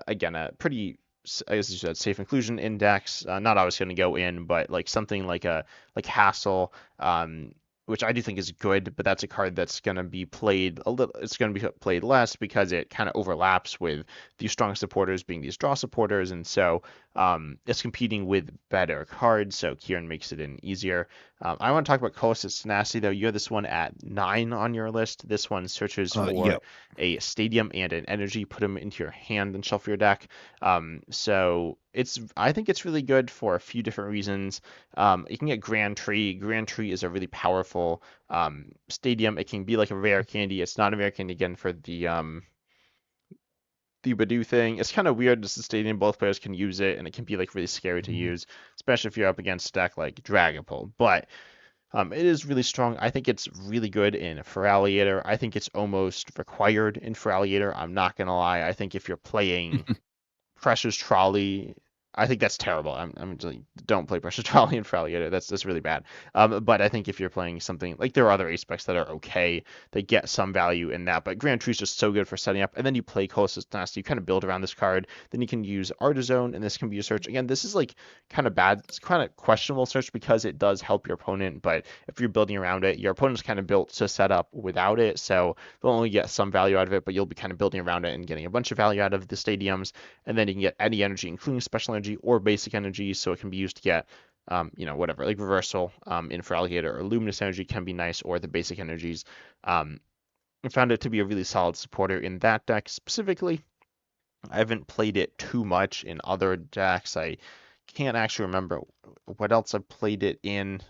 pretty, as you said, safe inclusion index. Not always going to go in, but like something like Hassel, which I do think is good, but that's a card that's going to be played a little. It's going to be played less because it kind of overlaps with these strong supporters being these draw supporters, and so it's competing with better cards. So Kieran makes it in easier. I want to talk about Colress Tenacity, though. You have this one at 9 on your list. This one searches for Yeah. a stadium and an energy, put them into your hand and shuffle your deck. So I think it's really good for a few different reasons. You can get Grand Tree. Grand Tree is a really powerful stadium. It can be like a rare candy. It's not a rare candy again for the Badoo thing. It's kind of weird. This is a stadium. Both players can use it, and it can be like really scary to Mhm. use, especially if you're up against a deck like Dragapult. But it is really strong. I think it's really good in Feraligatr. I think it's almost required in Feraligatr. I'm not gonna lie. I think if you're playing Precious Trolley. I think that's terrible. I'm just like, don't play Precious Trolley and Feraligatr. That's really bad. But I think if you're playing something like there are other ace specs that are okay, they get some value in that. But Grand Tree is just so good for setting up. And then you play Colossus Dynasty. You kind of build around this card. Then you can use Artizone, and this can be your search. Again, this is like kind of bad. It's kind of questionable search because it does help your opponent. But if you're building around it, your opponent's kind of built to set up without it. So they'll only get some value out of it, but you'll be kind of building around it and getting a bunch of value out of the stadiums, and then you can get any energy, including special energy or basic energy, so it can be used to get, whatever, like reversal in Feraligatr or luminous energy can be nice, or the basic energies. Um, I found it to be a really solid supporter in that deck specifically. I haven't played it too much in other decks. I can't actually remember what else I played it in.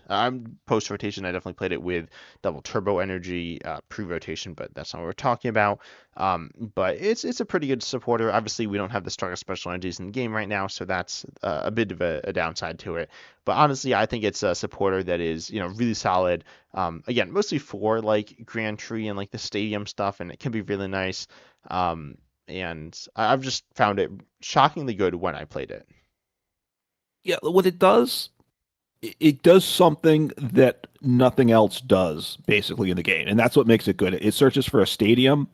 Post rotation, I definitely played it with double turbo energy pre rotation, but that's not what we're talking about. But it's a pretty good supporter. Obviously, we don't have the strongest special energies in the game right now, so that's a bit of a downside to it. But honestly, I think it's a supporter that is really solid. Again, mostly for like Grand Tree and like the stadium stuff, and it can be really nice. And I've just found it shockingly good when I played it. Yeah, what it does, it does something that nothing else does basically in the game, and that's what makes it good. It searches for a stadium,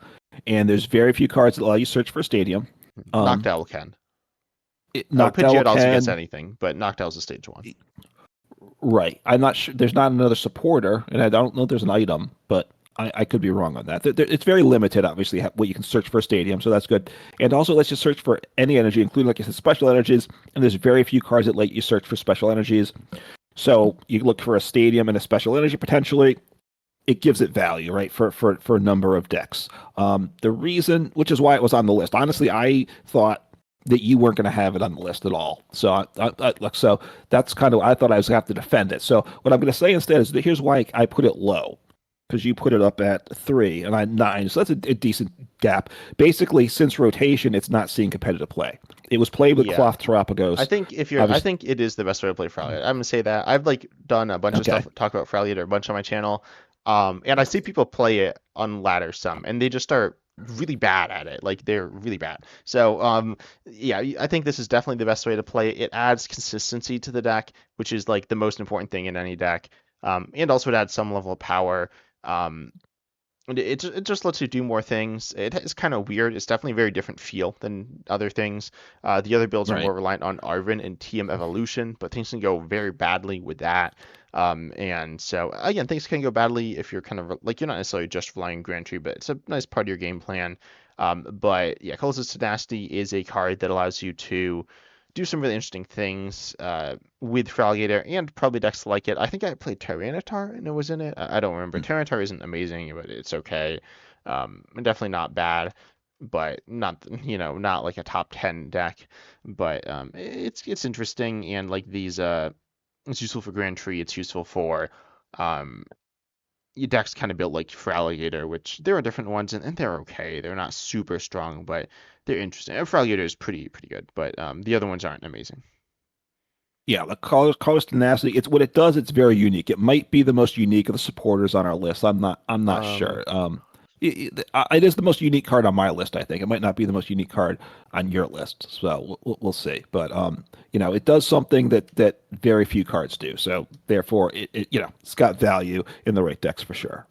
and there's very few cards that allow you to search for a stadium. Um, Noctowl can. Oh, Noctowl Pidgeotto also gets can, anything, but Noctowl's a stage one. right? I'm not sure. There's not another supporter, and I don't know if there's an item, but I could be wrong on that. It's very limited, obviously, what you can search for a stadium, so that's good. And also, let's just search for any energy, including, like I said, special energies. And there's very few cards that let you search for special energies. So you look for a stadium and a special energy potentially. It gives it value, right, for a number of decks. The reason, which is why it was on the list. Honestly, I thought that you weren't going to have it on the list at all. So so that's kind of I thought I was going to have to defend it. So what I'm going to say instead is that here's why I put it low, because you put it up at 3 and I'm 9. So that's a decent gap. Basically, since rotation, it's not seeing competitive play. It was played with Yeah. Cloth Terapagos. I Obviously, think it is the best way to play Feraligatr. I'm gonna say that. I've like done a bunch of okay. stuff, talk about Feraligatr a bunch on my channel. And I see people play it on ladder some, and they just start really bad at it. Like they're really bad. So, yeah, I think this is definitely the best way to play it. It adds consistency to the deck, which is like the most important thing in any deck. And also it adds some level of power. Um, and it just lets you do more things. It's kind of weird. It's definitely a very different feel than other things. The other builds are Right. more reliant on Arven and TM evolution, but things can go very badly with that. And so again, things can go badly if you're kind of like you're not necessarily just relying on Grand Tree, but it's a nice part of your game plan. But yeah, Colossus Tenacity is a card that allows you to do some really interesting things with Feraligatr and probably decks like it. I think I played Tyranitar and it was in it. I don't remember. Tyranitar isn't amazing, but it's okay. And definitely not bad, but not not like a top 10 deck. But it's interesting and like these it's useful for Grand Tree. It's useful for um your deck's kind of built like Feraligatr, which there are different ones and they're okay. They're not super strong, but they're interesting. And Feraligatr is pretty good, but the other ones aren't amazing. Yeah, the colors tenacity. It's what it does. It's very unique. It might be the most unique of the supporters on our list. I'm not Um, sure. It is the most unique card on my list. I think it might not be the most unique card on your list. So we'll see. But it does something that very few cards do. So therefore, it's got value in the right decks for sure.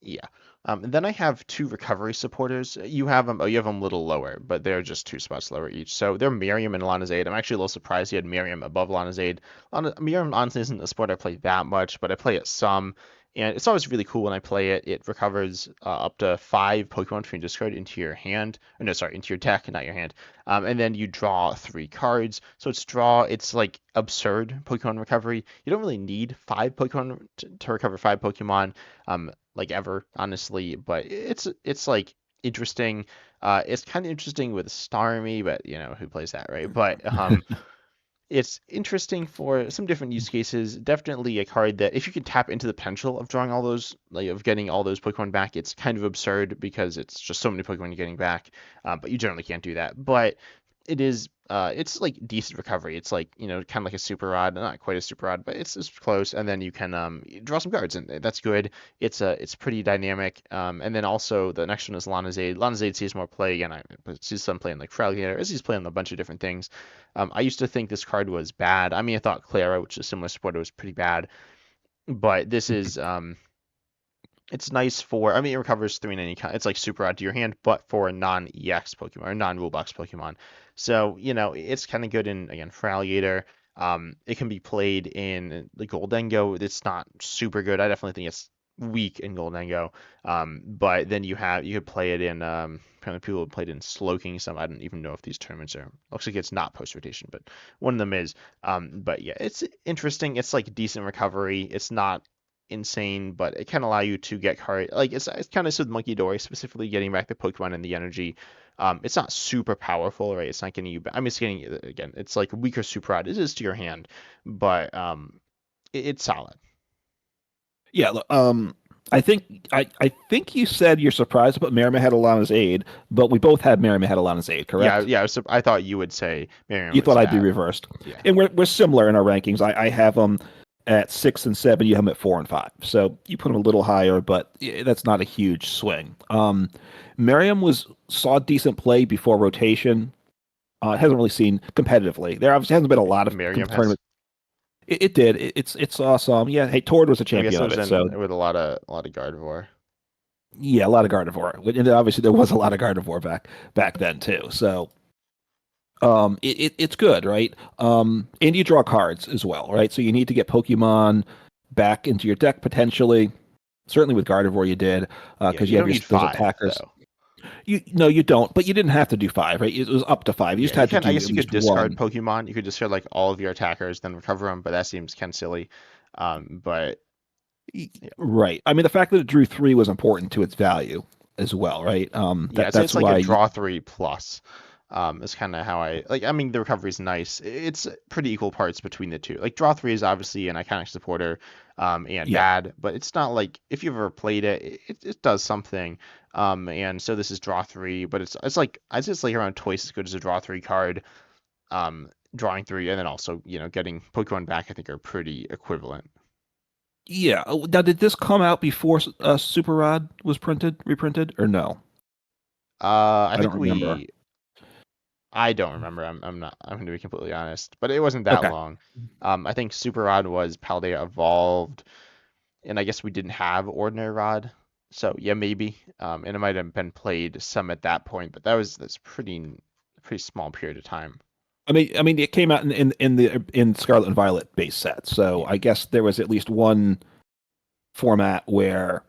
yeah. And then I have two recovery supporters. You have them a little lower, but they're just 2 spots lower each. So they're Miriam and Lana Zade. I'm actually a little surprised you had Miriam above Lana Zade. Miriam honestly isn't a sport I play that much, but I play it some. And it's always really cool when I play it. It recovers up to 5 Pokemon from your discard into your hand. Or no, sorry, into your deck, not your hand. And then you draw 3 cards. So it's like absurd Pokemon recovery. You don't really need 5 Pokemon to recover 5 Pokemon, like ever, honestly. But it's like interesting. It's kind of interesting with Starmie, but who plays that, right? But it's interesting for some different use cases. Definitely a card that if you can tap into the potential of drawing all those, like of getting all those Pokemon back, it's kind of absurd because it's just so many Pokemon you're getting back. But you generally can't do that. But it's like decent recovery. It's like kind of like a super rod, not quite a super rod, but it's close. And then you can draw some cards, and that's good. It's pretty dynamic. And then also the next one is Lanazade. Lanazade sees more play again. I see some playing like Fraligator, as he's playing a bunch of different things. I used to think this card was bad. I mean, I thought Clara, which is a similar supporter, was pretty bad, but this is it's nice for. I mean, it recovers 3 in any kind. It's like super odd to your hand, but for a non-EX Pokemon or non-rule box Pokemon. So it's kind of good in again for Alligator. It can be played in the Goldengo. It's not super good. I definitely think it's weak in Goldengo. But then you could play it in. Apparently, people have played in Slowking some. I don't even know if these tournaments are. Looks like it's not post rotation, but one of them is. But yeah, it's interesting. It's like decent recovery. It's not insane, but it can allow you to get card like it's kind of with Monkey Dory specifically getting back the Pokemon and the energy. It's not super powerful, right? It's not getting you. I mean, it's getting again. It's like weaker super rod. It is to your hand, but it's solid. Yeah, I think you said you're surprised about Merrimack Alana's aid, but we both had Merrimack Alana's aid, Yeah, correct? yeah. I thought you would say Miriam You was thought I'd be bad. reversed, Yeah, and we're similar in our rankings. I have them at 6 and 7. You have them at 4 and 5. So you put them a little higher, but that's not a huge swing. Merriam was saw decent play before rotation. It hasn't really seen competitively. There obviously hasn't been a lot of Miriam has. tournaments. It did. It's awesome. Yeah. Hey, Tord was a I guess champion it of was it. in So with a lot of Gardevoir. yeah, a lot of Gardevoir, and obviously there was a lot of Gardevoir back then too. So it's good, right? And you draw cards as well, right? So you need to get Pokemon back into your deck potentially. Certainly with Gardevoir you did, Yeah, because you you have don't need those five attackers. though. You no, you don't, but you didn't have to do 5, right? It was up to 5. You Yeah, just you had to can. I do guess at you could least discard one. Pokemon. You could discard like all of your attackers, then recover them, but that seems kind of silly. But yeah, Right. I mean, the fact that it drew 3 was important to its value as well, right? yeah. I'd say That's it's like a why. draw 3 plus. Is kind of how I like. I mean, the recovery is nice. It's pretty equal parts between the two. Like draw 3 is obviously an iconic supporter, and Yeah. bad, but it's not like if you've ever played it, it does something. And so this is draw 3, but it's like I just like around twice as good as a draw 3 card. Drawing 3 and then also getting Pokemon back. I think are pretty equivalent. Yeah. Now, did this come out before Super Rod was reprinted, or no? I I don't think remember. I don't remember. I'm not. I'm going to be completely honest, but it wasn't that Okay. long. I think Super Rod was Paldea evolved, and I guess we didn't have Ordinary Rod, so yeah, maybe. And it might have been played some at that point, but that's pretty small period of time. I mean, it came out in Scarlet and Violet base set, so Yeah. I guess there was at least one format where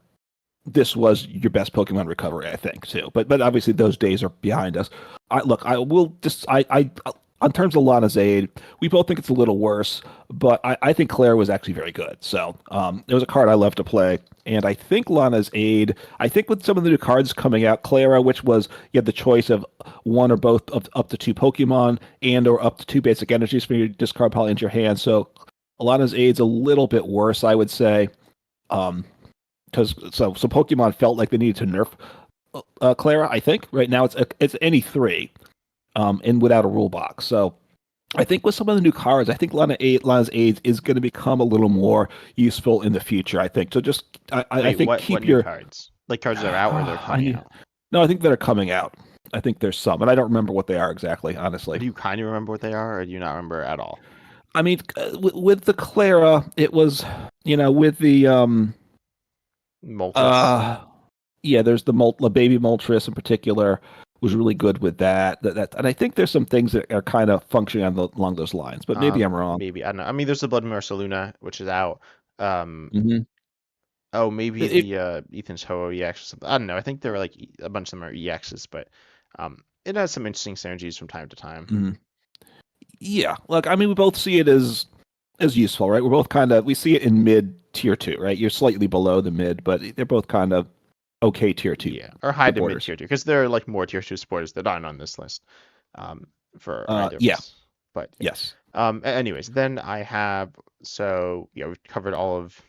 this was your best Pokemon recovery, I think, too. But obviously those days are behind us. I will just I on terms of Lana's aid, we both think it's a little worse, but I think Claire was actually very good. So it was a card I love to play. And I think Lana's aid, I think with some of the new cards coming out, Clara, which was you had the choice of one or both of up to 2 Pokemon and or up to 2 basic energies from your discard pile into your hand. So Lana's aid's a little bit worse, I would say. Um, because so Pokemon felt like they needed to nerf Clara. I think right now it's any 3, and without a rule box. So I think with some of the new cards, I think Lana's Aids is going to become a little more useful in the future. I think so. Just I Wait, think what keep new your. cards? Like cards that are out or they're I coming need, out? no, I think that are coming out. I think there's some, and I don't remember what they are exactly, honestly. Do you kind of remember what they are, or do you not remember at all? I mean, with the Clara, it was with the Moltres? uh yeah, there's the baby Moltres in particular was really good with and I think there's some things that are kind of functioning along those lines, but maybe I'm wrong. Maybe I don't know. I mean, there's the Blood Mercer Luna, which is out. Um, Hmm. Oh, maybe It, the Ethan's Ho EX or something. I don't know. I think there were like a bunch of them are EXs, but it has some interesting synergies from time to time. mm, yeah, look, I mean, we both see it as useful, right? We're both kind of we see it in mid tier two, right? You're slightly below the mid, but they're both kind of okay tier two Yeah, or high to mid supporters. tier two, because there are like more tier two supporters that aren't on this list for either of Yeah, us. But yeah. yes, Anyways, then I have so yeah, we've covered all of.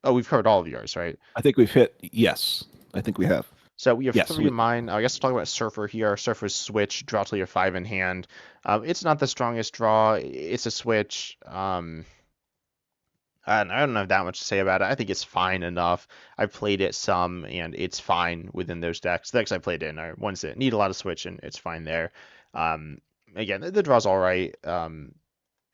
Oh, we've covered all of yours, right? I think we've hit. Yes, I think we Cool. have. So we have Yes, three of mine. I guess we'll talk about Surfer here. Surfer's switch, draw till you're five in hand. It's not the strongest draw. It's a switch. I don't have that much to say about it. I think it's fine enough. I've played it some, and it's fine within those decks. The decks I played in are ones that need a lot of switch, and it's fine there. Again, the draw's all right.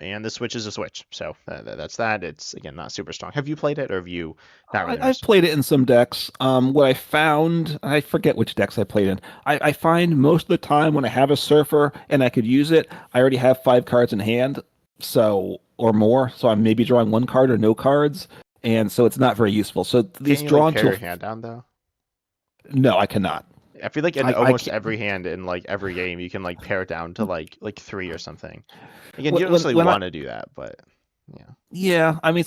And the switch is a switch. So that's that. It's again not super strong. Have you played it, or have you not really I've messed with played it in some decks. What I found, I forget which decks I played in. I find most of the time when I have a surfer and I could use it, I already have five cards in hand, so or more. So I'm maybe drawing one card or no cards, and so it's not very useful. So it? Can't these you like drawn pare to your hand down though? no, I cannot. I feel like in I almost can't. every hand in like every game, you can like pare it down to like three or something. Again, you When don't when, necessarily when I want to do that, but yeah. yeah, I mean,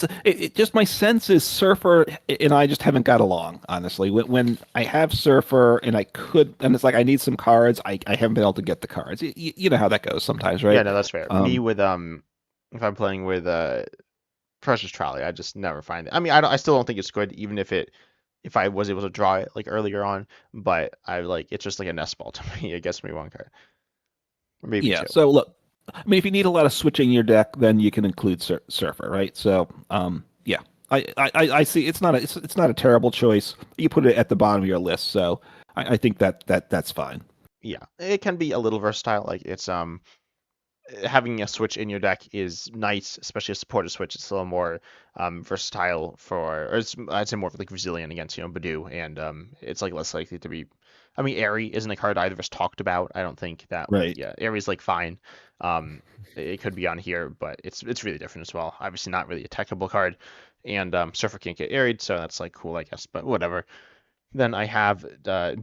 just my sense is Surfer and I just haven't got along, honestly. When I have Surfer and I could, and it's like I need some cards, I haven't been able to get the cards. You know how that goes sometimes, Yeah, right? no, that's fair. Me Um, with if I'm playing with Precious Trolley, I just never find it. I mean, I still don't think it's good, even if I was able to draw it like earlier on. But I like it's just like a nest ball to me. It gets me one card, or maybe yeah. two. So look, I mean, if you need a lot of switching in your deck, then you can include Surfer, right? So, yeah, I see. It's not a terrible choice. You put it at the bottom of your list, so I think that's fine. Yeah, it can be a little versatile. Like it's having a switch in your deck is nice, especially a supported switch. It's a little more versatile for, or it's I'd say more like resilient against Badoo, and it's like less likely to be. I mean, Airy isn't a card either of us talked about. I don't think that. Right. Yeah, Airy's like fine. It could be on here, but it's really different as well. Obviously, not really a techable card, and Surfer can't get Airied, so that's like cool, I guess. But whatever. Then I have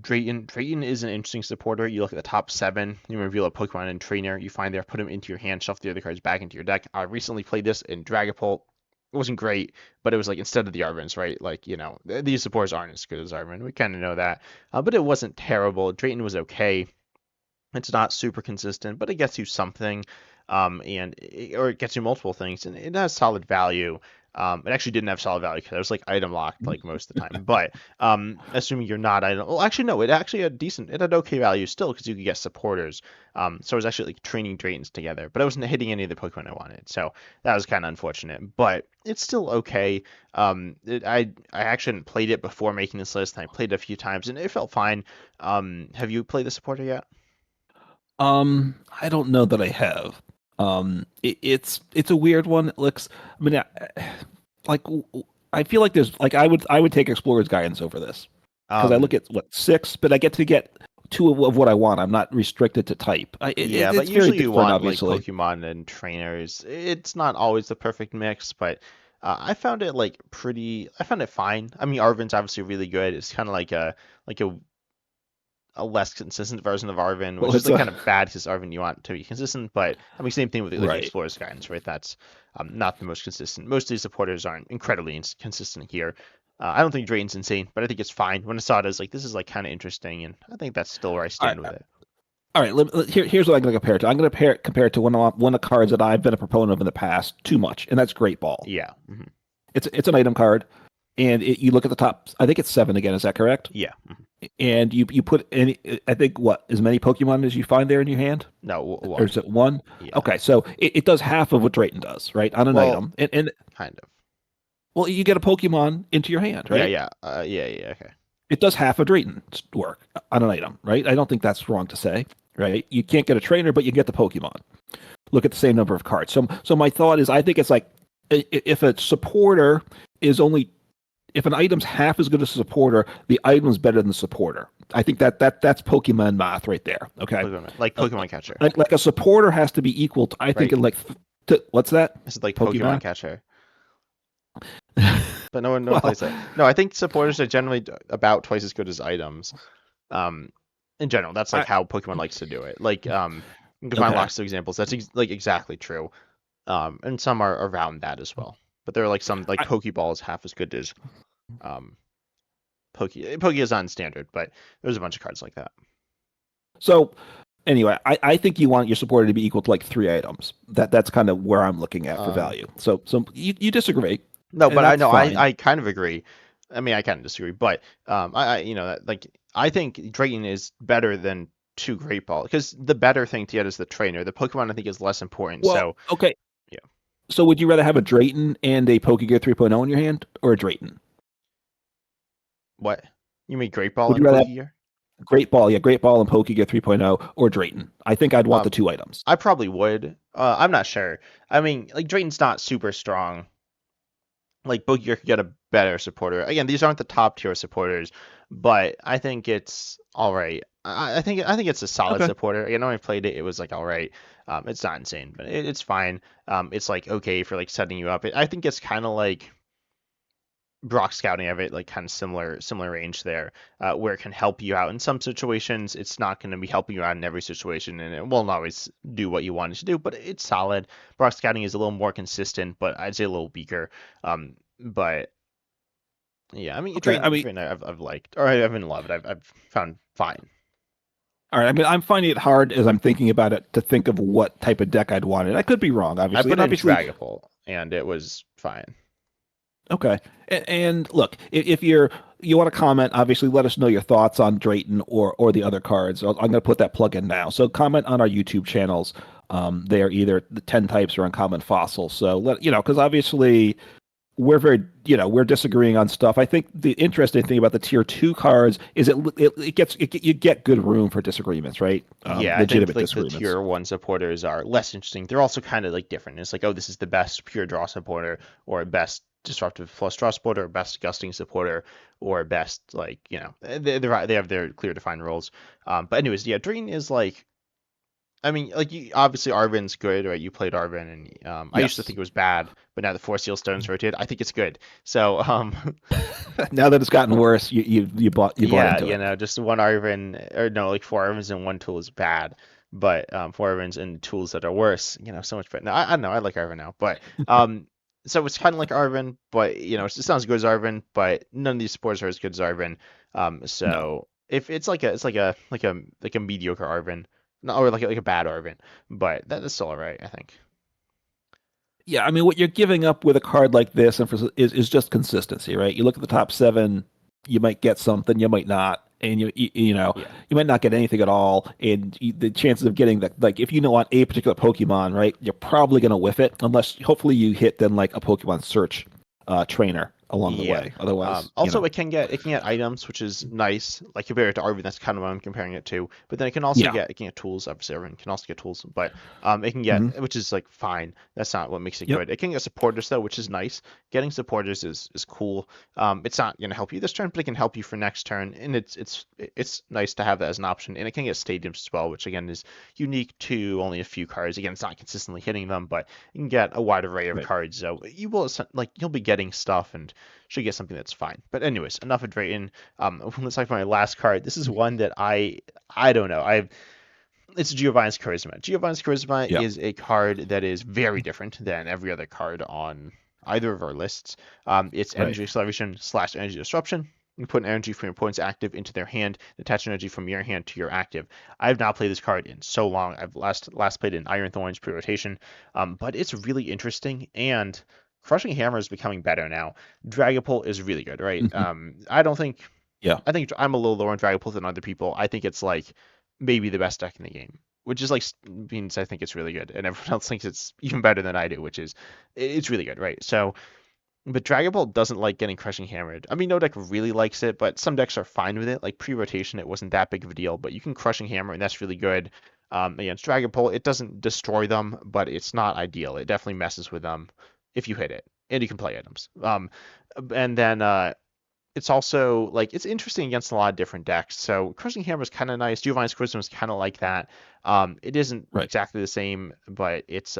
Drayton. Drayton is an interesting supporter. You look at the top seven, you reveal a Pokemon and trainer you find there, put them into your hand, shuffle the other cards back into your deck. I recently played this in Dragapult. It wasn't great, but it was like instead of the Arvins, right? Like, these supporters aren't as good as Arvin. We kind of know that. But it wasn't terrible. Drayton was okay. It's not super consistent, but it gets you something, or it gets you multiple things, and it has solid value. It actually didn't have solid value because it was like item locked like most of the time. But assuming you're not item, well, actually no, it had okay value still because you could get supporters. So I was actually like training Draytons together, but I wasn't hitting any of the Pokemon I wanted, so that was kind of unfortunate. But it's still okay. I actually hadn't played it before making this list, and I played it a few times, and it felt fine. Have you played the supporter yet? I don't know that I have. It's a weird one. It looks. I mean, like I feel like there's like I would take Explorer's Guidance over this because I Um, look at what six, but I get to get two of what I want. I'm not restricted to type. Yeah, but It's very usually you different, want like obviously. Pokemon and trainers. It's not always the perfect mix, but I found it like I found it fine. I mean, Arven's obviously really good. It's kind of like a less consistent version of Arven, which Well, is it's like a kind of bad because Arven you want to be consistent. But I mean, same thing with like right. Explorer's Guidance, right? That's not the most consistent. Most of these supporters aren't incredibly consistent here. I don't think Drayton's insane, but I think it's fine. When I saw it, I was like, this is like kind of interesting, and I think that's still where I All stand with right. it. All right. Here's what I'm going to compare it to. I'm going to compare it to one of the cards that I've been a proponent of in the past too much, and that's Great Ball. Yeah. It's an item card, and you look at the top. I think it's seven again. Is that correct? Yeah. And you put any. I think what as many Pokemon as you find there in your hand, No, or one. is it one? Yeah. Okay, so it does half of what Drayton does, right, on an Well, item, and kind of. well, you get a Pokemon into your hand, Yeah, right? yeah. Yeah, okay. It does half of Drayton's work on an item, right? I don't think that's wrong to say, right? You can't get a trainer, but you get the Pokemon. Look at the same number of cards. So my thought is, I think it's like if a supporter is only if an item's half as good as a supporter, the item's better than the supporter. I think that's Pokemon math right there. Okay, Like Pokemon Catcher, like a supporter has to be equal to I think right? in like what's that This is like Pokemon Pokemon? Catcher. but no one Well, plays that. No, I think supporters are generally about twice as good as items. Um, in general, that's like I how Pokemon likes to do it. Like you can find okay. lots of examples. That's like exactly true. And some are around that as well. But there are like some like I, Pokeball is half as good as um Poke is on standard, but there's a bunch of cards like that. so anyway, I think you want your supporter to be equal to like three items. That's kind of where I'm looking at for Um, value. So you disagree, no, and but I that's know I fine. I kind of agree. I mean, I kind of disagree, but I like I think Drayton is better than two Great Ball because the better thing to get is the trainer. The Pokemon I think is less important. Well, So okay. yeah, So would you rather have a Drayton and a Pokegear 3.0 in your hand, or a Drayton? what you mean Great Ball Would and you rather have Pokegear? Great Ball, yeah, Great Ball and Pokegear 3.0, or Drayton? I think I'd want the Um, two items. I probably would. I'm not sure. I mean, like Drayton's not super strong. Like Bookier could get a better supporter. Again, these aren't the top tier supporters, but I think it's all right. I think it's a solid Okay. supporter. Again, when I played it, it was like all right. It's not insane, but it's fine. It's like okay for like setting you up. I think it's kind of like Brock scouting of it, like kind of similar range there, where it can help you out in some situations. It's not going to be helping you out in every situation, and it won't always do what you want it to do. But it's solid. Brock scouting is a little more consistent, but I'd say a little weaker. But yeah, I mean, Okay. I mean, Drain I've liked, or I haven't loved. I've found fine. all right. I mean, I'm finding it hard as I'm thinking about it to think of what type of deck I'd want. And I could be wrong, I obviously. put And it in obviously, Dragapult, and it was fine. okay. And look, if you want to comment, obviously let us know your thoughts on Drayton or the other cards. I'm going to put that plug in now. So comment on our YouTube channels. They are either the 10 types or uncommon fossils. So because obviously we're we're disagreeing on stuff. I think the interesting thing about the tier two cards is you get good room for disagreements, right? Yeah, I think Legitimate like the disagreements. tier one supporters are less interesting. They're also kind of like different. It's like, oh, this is the best pure draw supporter, or best disruptive plus draw supporter, or best gusting supporter, or best like they have their clear defined roles. But anyways, yeah, Dreen is like I mean, like you obviously Arvin's good, right? You played Arvin, and I used to think Yes. it was bad, but now the Force Seal Stones rotated, I think it's good. So Now that it's gotten worse, you bought yeah, into it. just one Arvin or no, like four Arvins and one tool is bad, but four Arvins and tools that are worse, so much better. No, I don't know, I like Arvin now, but so it's kind of like Arvin, but it sounds as good as Arvin, but none of these supporters are as good as Arvin. No. So if it's like a mediocre Arvin, no, or like a bad Arvin, but that's still alright, I think. Yeah, I mean, what you're giving up with a card like this is just consistency, right? You look at the top seven, you might get something, you might not, and Yeah. you might not get anything at all. And the chances of getting that, like, if you know on a particular Pokemon, right, you're probably gonna whiff it, unless hopefully you hit then like a Pokemon search trainer along the Yeah. way. Otherwise, Also, it can get items, which is nice. Like compared to Arvin, that's kind of what I'm comparing it to. But then yeah. it can get tools. Obviously, Arvin can also get tools, but it can Hmm. get, which is like fine. That's not what makes it Yep. good. It can get supporters though, which is nice. Getting supporters is cool. It's not gonna help you this turn, but it can help you for next turn, and it's nice to have that as an option. And it can get stadiums as well, which again is unique to only a few cards. Again, it's not consistently hitting them, but you can get a wide array of Right. cards. So you'll be getting stuff and should get something that's fine. But anyways, enough of Drayton. Let's talk about my last card. This is one that I don't know. It's Giovanni's Charisma. Giovanni's Charisma Yeah. is a card that is very different than every other card on either of our lists. It's Right. energy acceleration / energy disruption. You put an energy from your opponent's active into their hand, attach energy from your hand to your active. I have not played this card in so long. I've last played in Iron Thorns pre-rotation, but it's really interesting, and Crushing Hammer is becoming better now. Dragapult is really good, right? Hmm. Yeah. I think I'm a little lower on Dragapult than other people. I think it's like maybe the best deck in the game, which is like means I think it's really good, and everyone else thinks it's even better than I do, which is it's really good, right? So, but Dragon Ball doesn't like getting Crushing Hammered. I mean, no deck really likes it, but some decks are fine with it. Like pre-rotation, it wasn't that big of a deal, but you can Crushing Hammer, and that's really good. Against Dragon Ball, it doesn't destroy them, but it's not ideal. It definitely messes with them if you hit it, and you can play items. And then it's also like it's interesting against a lot of different decks. So Crushing Hammer is kind of nice. Giovanni's Charisma is kind of like that. It isn't Right. exactly the same, but it's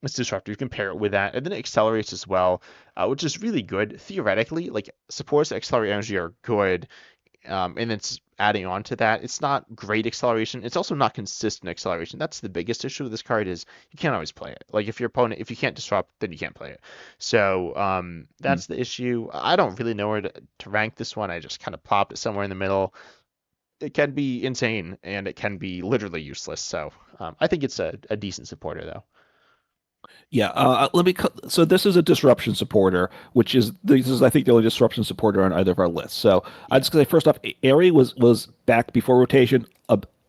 It's disruptive. You can pair it with that, and then it accelerates as well, which is really good theoretically. Like supports that accelerate energy are good, and it's adding on to that. It's not great acceleration. It's also not consistent acceleration. That's the biggest issue with this card is you can't always play it. Like if your opponent, if you can't disrupt, then you can't play it. So Hmm. that's the issue. I don't really know where to rank this one. I just kind of plopped it somewhere in the middle. It can be insane and it can be literally useless. So I think it's a decent supporter though. Yeah, so this is a disruption supporter, which is this is I think the only disruption supporter on either of our lists. So I Yeah. just gonna say first off, Airy was back before rotation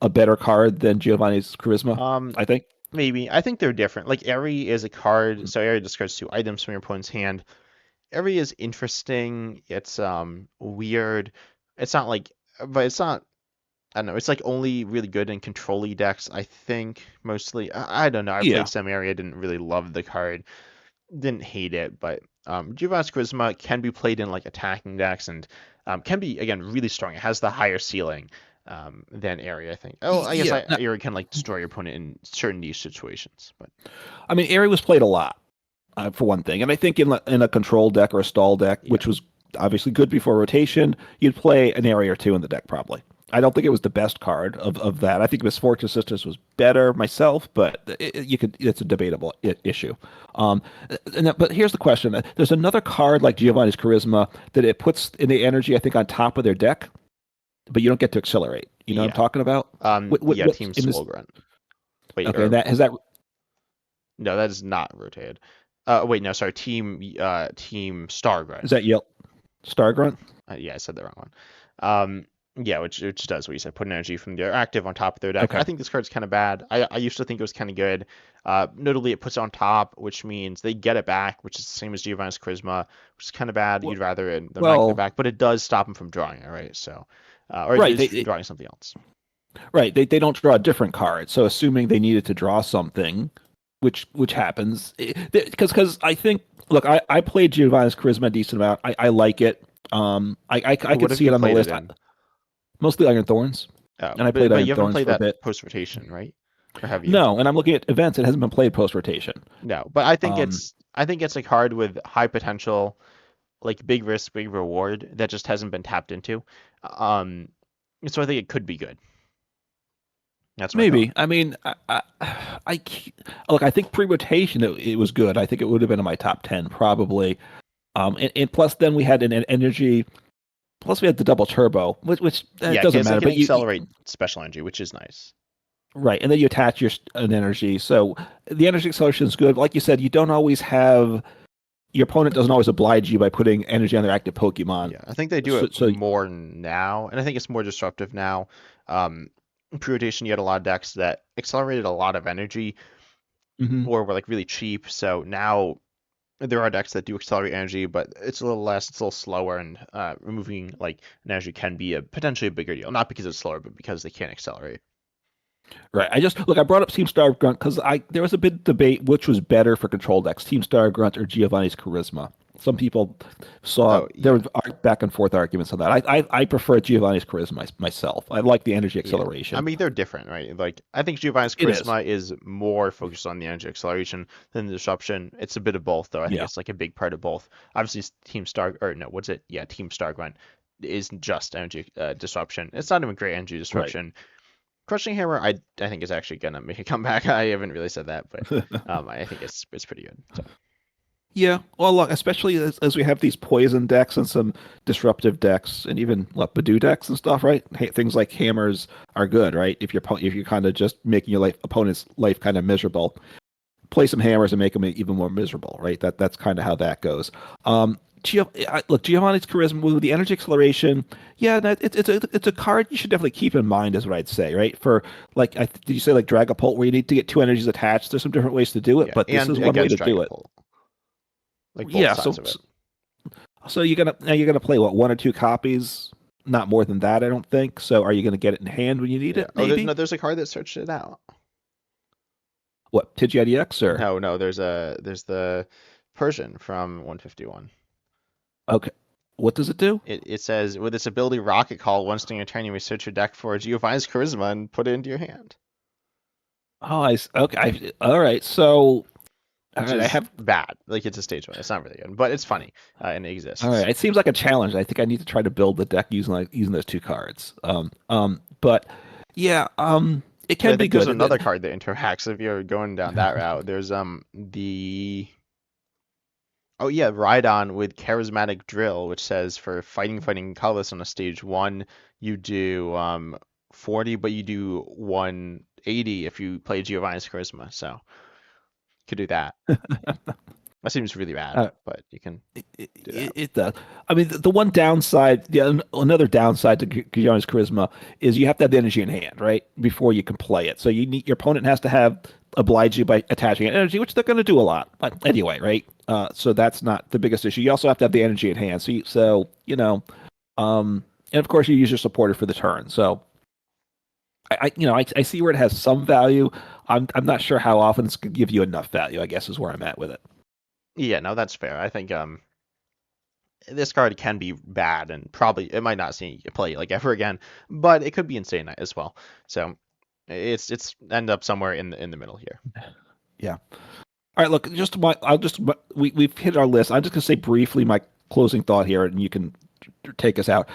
a better card than Giovanni's Charisma, Um, I think. Maybe. I think they're different. Like Eri is a card, so Eri discards two items from your opponent's hand. Eri is interesting. It's weird. It's not like, but it's not. I don't know. It's like only really good in control-y decks. I think mostly. I don't know. I played Yeah, some Eri. I didn't really love the card. Didn't hate it, but Giovanni's Charisma can be played in like attacking decks and can be again really strong. It has the higher ceiling than Eri, I think. Oh, I guess yeah. No, Eri can like destroy your opponent in certain niche situations, but I mean, Airy was played a lot for one thing, and I think in a control deck or a stall deck, yeah. which was obviously good before rotation, you'd play an Airy or two in the deck probably. I don't think it was the best card of that. I think Misfortune Sisters was better myself, but you could it's a debatable issue. Um, but here's the question: there's another card like Giovanni's Charisma that it puts in the energy I think on top of their deck, but you don't get to accelerate. You know what I'm Yeah. talking about? Yeah, What's Team in this? Skullgrunt. Wait, Okay, or that has that no, that is not rotated. Wait, no, sorry, Team is Stargrunt. that Yelp Star Grunt? Yeah, I said the wrong one. Yeah, which does what you said, put an energy from their active on top of their deck. I Okay. think this card's kind of bad. I used to think it was kind of good. Notably, it puts it on top, which means they get it back, which is the same as Giovanni's Charisma, which is kind of bad. You'd rather them not get it Well, back, but it does stop them from drawing it, right? So, or right. just drawing something else. Right. They don't draw a different card. So assuming they needed to draw something, which happens, because I think look, I played Giovanni's Charisma a decent amount. I like it. I What could have see you it on the played it list. in? Mostly Iron Thorns, Oh, and I but played but Iron you haven't Thorns played for a that bit. post rotation, right? Or have you? No, and I'm looking at events. It hasn't been played post rotation. No, but Um, I think it's a card with high potential, like big risk, big reward that just hasn't been tapped into. Um, so I think it could be good. That's my thought. maybe. I mean, look. I think pre rotation it was good. I think it would have been in my top 10 probably. And plus then we had an energy. Plus, we had the double turbo, which Yeah, doesn't because it matter. can But accelerate special energy, which is nice. right, and then you attach an energy. So the energy acceleration is good. Like you said, you don't always have your opponent doesn't always oblige you by putting energy on their active Pokemon. Yeah, I think they do So, it so more now, and I think it's more disruptive now. Pre-rotation, you had a lot of decks that accelerated a lot of energy mhm. or were like really cheap. So now there are decks that do accelerate energy, but it's a little less, it's a little slower, and removing like an energy can be a potentially a bigger deal. Not because it's slower, but because they can't accelerate. Right. I just look. I brought up Team Star Grunt because I there was a bit of debate which was better for control decks, Team Star Grunt or Giovanni's Charisma. Some people saw Oh there yeah, were back and forth arguments on that. I prefer Giovanni's Charisma myself. I like the energy yeah. I acceleration. mean, they're different, right? Like, I think Giovanni's It is. charisma is more focused on the energy acceleration than the disruption. It's a bit of both, though. I think Yeah. it's like a big part of both. Obviously, Team Star, or no, what's it? Yeah, Team Stargrunt is just energy disruption. It's not even great energy Right. disruption. Crushing Hammer, I think is actually gonna make a comeback. I haven't really said that, but I think it's pretty good. So Yeah, well, look, especially as we have these poison decks and some disruptive decks, and even what Badoo decks and stuff, right? Things like hammers are good, right? If you're kind of just making your opponent's life kind of miserable, play some hammers and make them even more miserable, right? That's kind of how that goes. Look, Giovanni's Charisma with the energy acceleration, yeah, it's a card you should definitely keep in mind, is what I'd say, right? For like, did you say like Dragapult, where you need to get two energies attached? There's some different ways to do it, yeah, but this and is one way against to do Dragon it. Pult, like both Yeah, sides of it. so you're gonna play what, one or two copies, not more than that, I don't think. So are you gonna get it in hand when you need Yeah. it? Oh, no, Maybe. there's a card that searched it out. What, Pidgeot or No, there's the Persian from 151. okay? What does it do? It says with its ability Rocket Call, once during your turn, you may search your deck for Giovanni's Charisma and put it into your hand. Oh, okay. All right. So All which right, I is have. bad. Like it's a stage one. It's not really good, but it's funny and it All right, exists. it seems like a challenge. I think I need to try to build the deck using those two cards. But yeah, it But I can be think there's good. another card that interacts if you're going down that route. There's the oh yeah, Rhydon with Charismatic Drill, which says for fighting colorless on a stage one, you do 40, but you do 180 if you play Giovanni's Charisma. So you could do that. That seems really bad, Uh, but you can do that. it does. I mean, the one downside, another downside to Giovanni's charisma is you have to have the energy in hand, right, before you can play it. So your opponent has to have oblige you by attaching an energy, which they're going to do a lot. But anyway, right? So that's not the biggest issue. You also have to have the energy in hand. And of course you use your supporter for the turn. So I see where it has some value. I'm not sure how often it's going to give you enough value. I guess is where I'm at with it. Yeah, no, that's fair. I think this card can be bad and probably it might not see you play like ever again, but it could be insane as well. So it's end up somewhere in the middle here. Yeah. All right, look, I'll just we've hit our list. I'm just gonna say briefly my closing thought here, and you can take us out.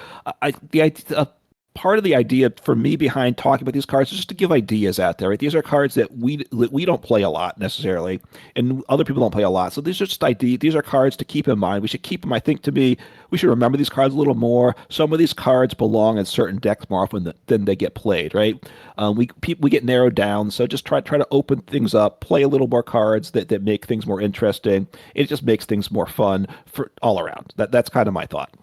The idea, part of the idea for me behind talking about these cards is just to give ideas out there. Right? These are cards that we don't play a lot necessarily, and other people don't play a lot. So these are just ideas. These are cards to keep in mind. We should keep them. I think to me, we should remember these cards a little more. Some of these cards belong in certain decks more often than they get played. Right? We get narrowed down. So just try to open things up, play a little more cards that make things more interesting. It just makes things more fun for all around. That's kind of my thought.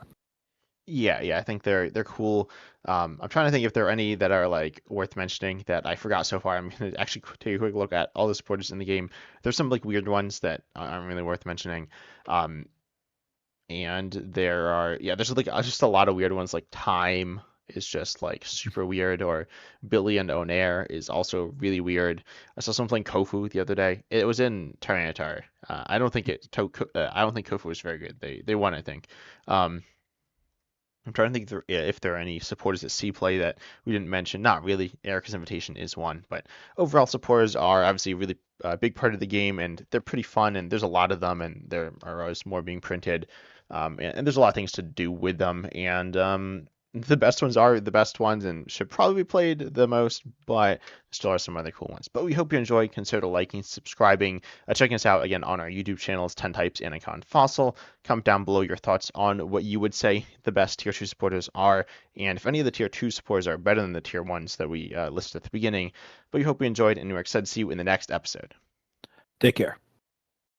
Yeah, I think they're cool. I'm trying to think if there are any that are like worth mentioning that I forgot so far. I'm gonna actually take a quick look at all the supporters in the game. There's some like weird ones that aren't really worth mentioning. Um, and there are yeah, there's like just a lot of weird ones like Time is just like super weird, or Billy and Onair is also really weird. I saw someone playing Kofu the other day. It was in Tyranitar. I don't think Kofu was very good. They won, I think. Um, I'm trying to think if there are any supporters at C play that we didn't mention. Not really. Erica's Invitation is one, but overall supporters are obviously a really big part of the game, and they're pretty fun. And there's a lot of them, and there are always more being printed. And there's a lot of things to do with them. And the best ones are the best ones, and should probably be played the most. But there still are some other cool ones. But we hope you enjoy. Consider liking, subscribing, checking us out again on our YouTube channels, 10 Types and Icon Fossil. Comment down below your thoughts on what you would say the best tier 2 supporters are, and if any of the tier 2 supporters are better than the tier 1s that we listed at the beginning. But we hope you enjoyed, and we're excited to see you in the next episode. Take care.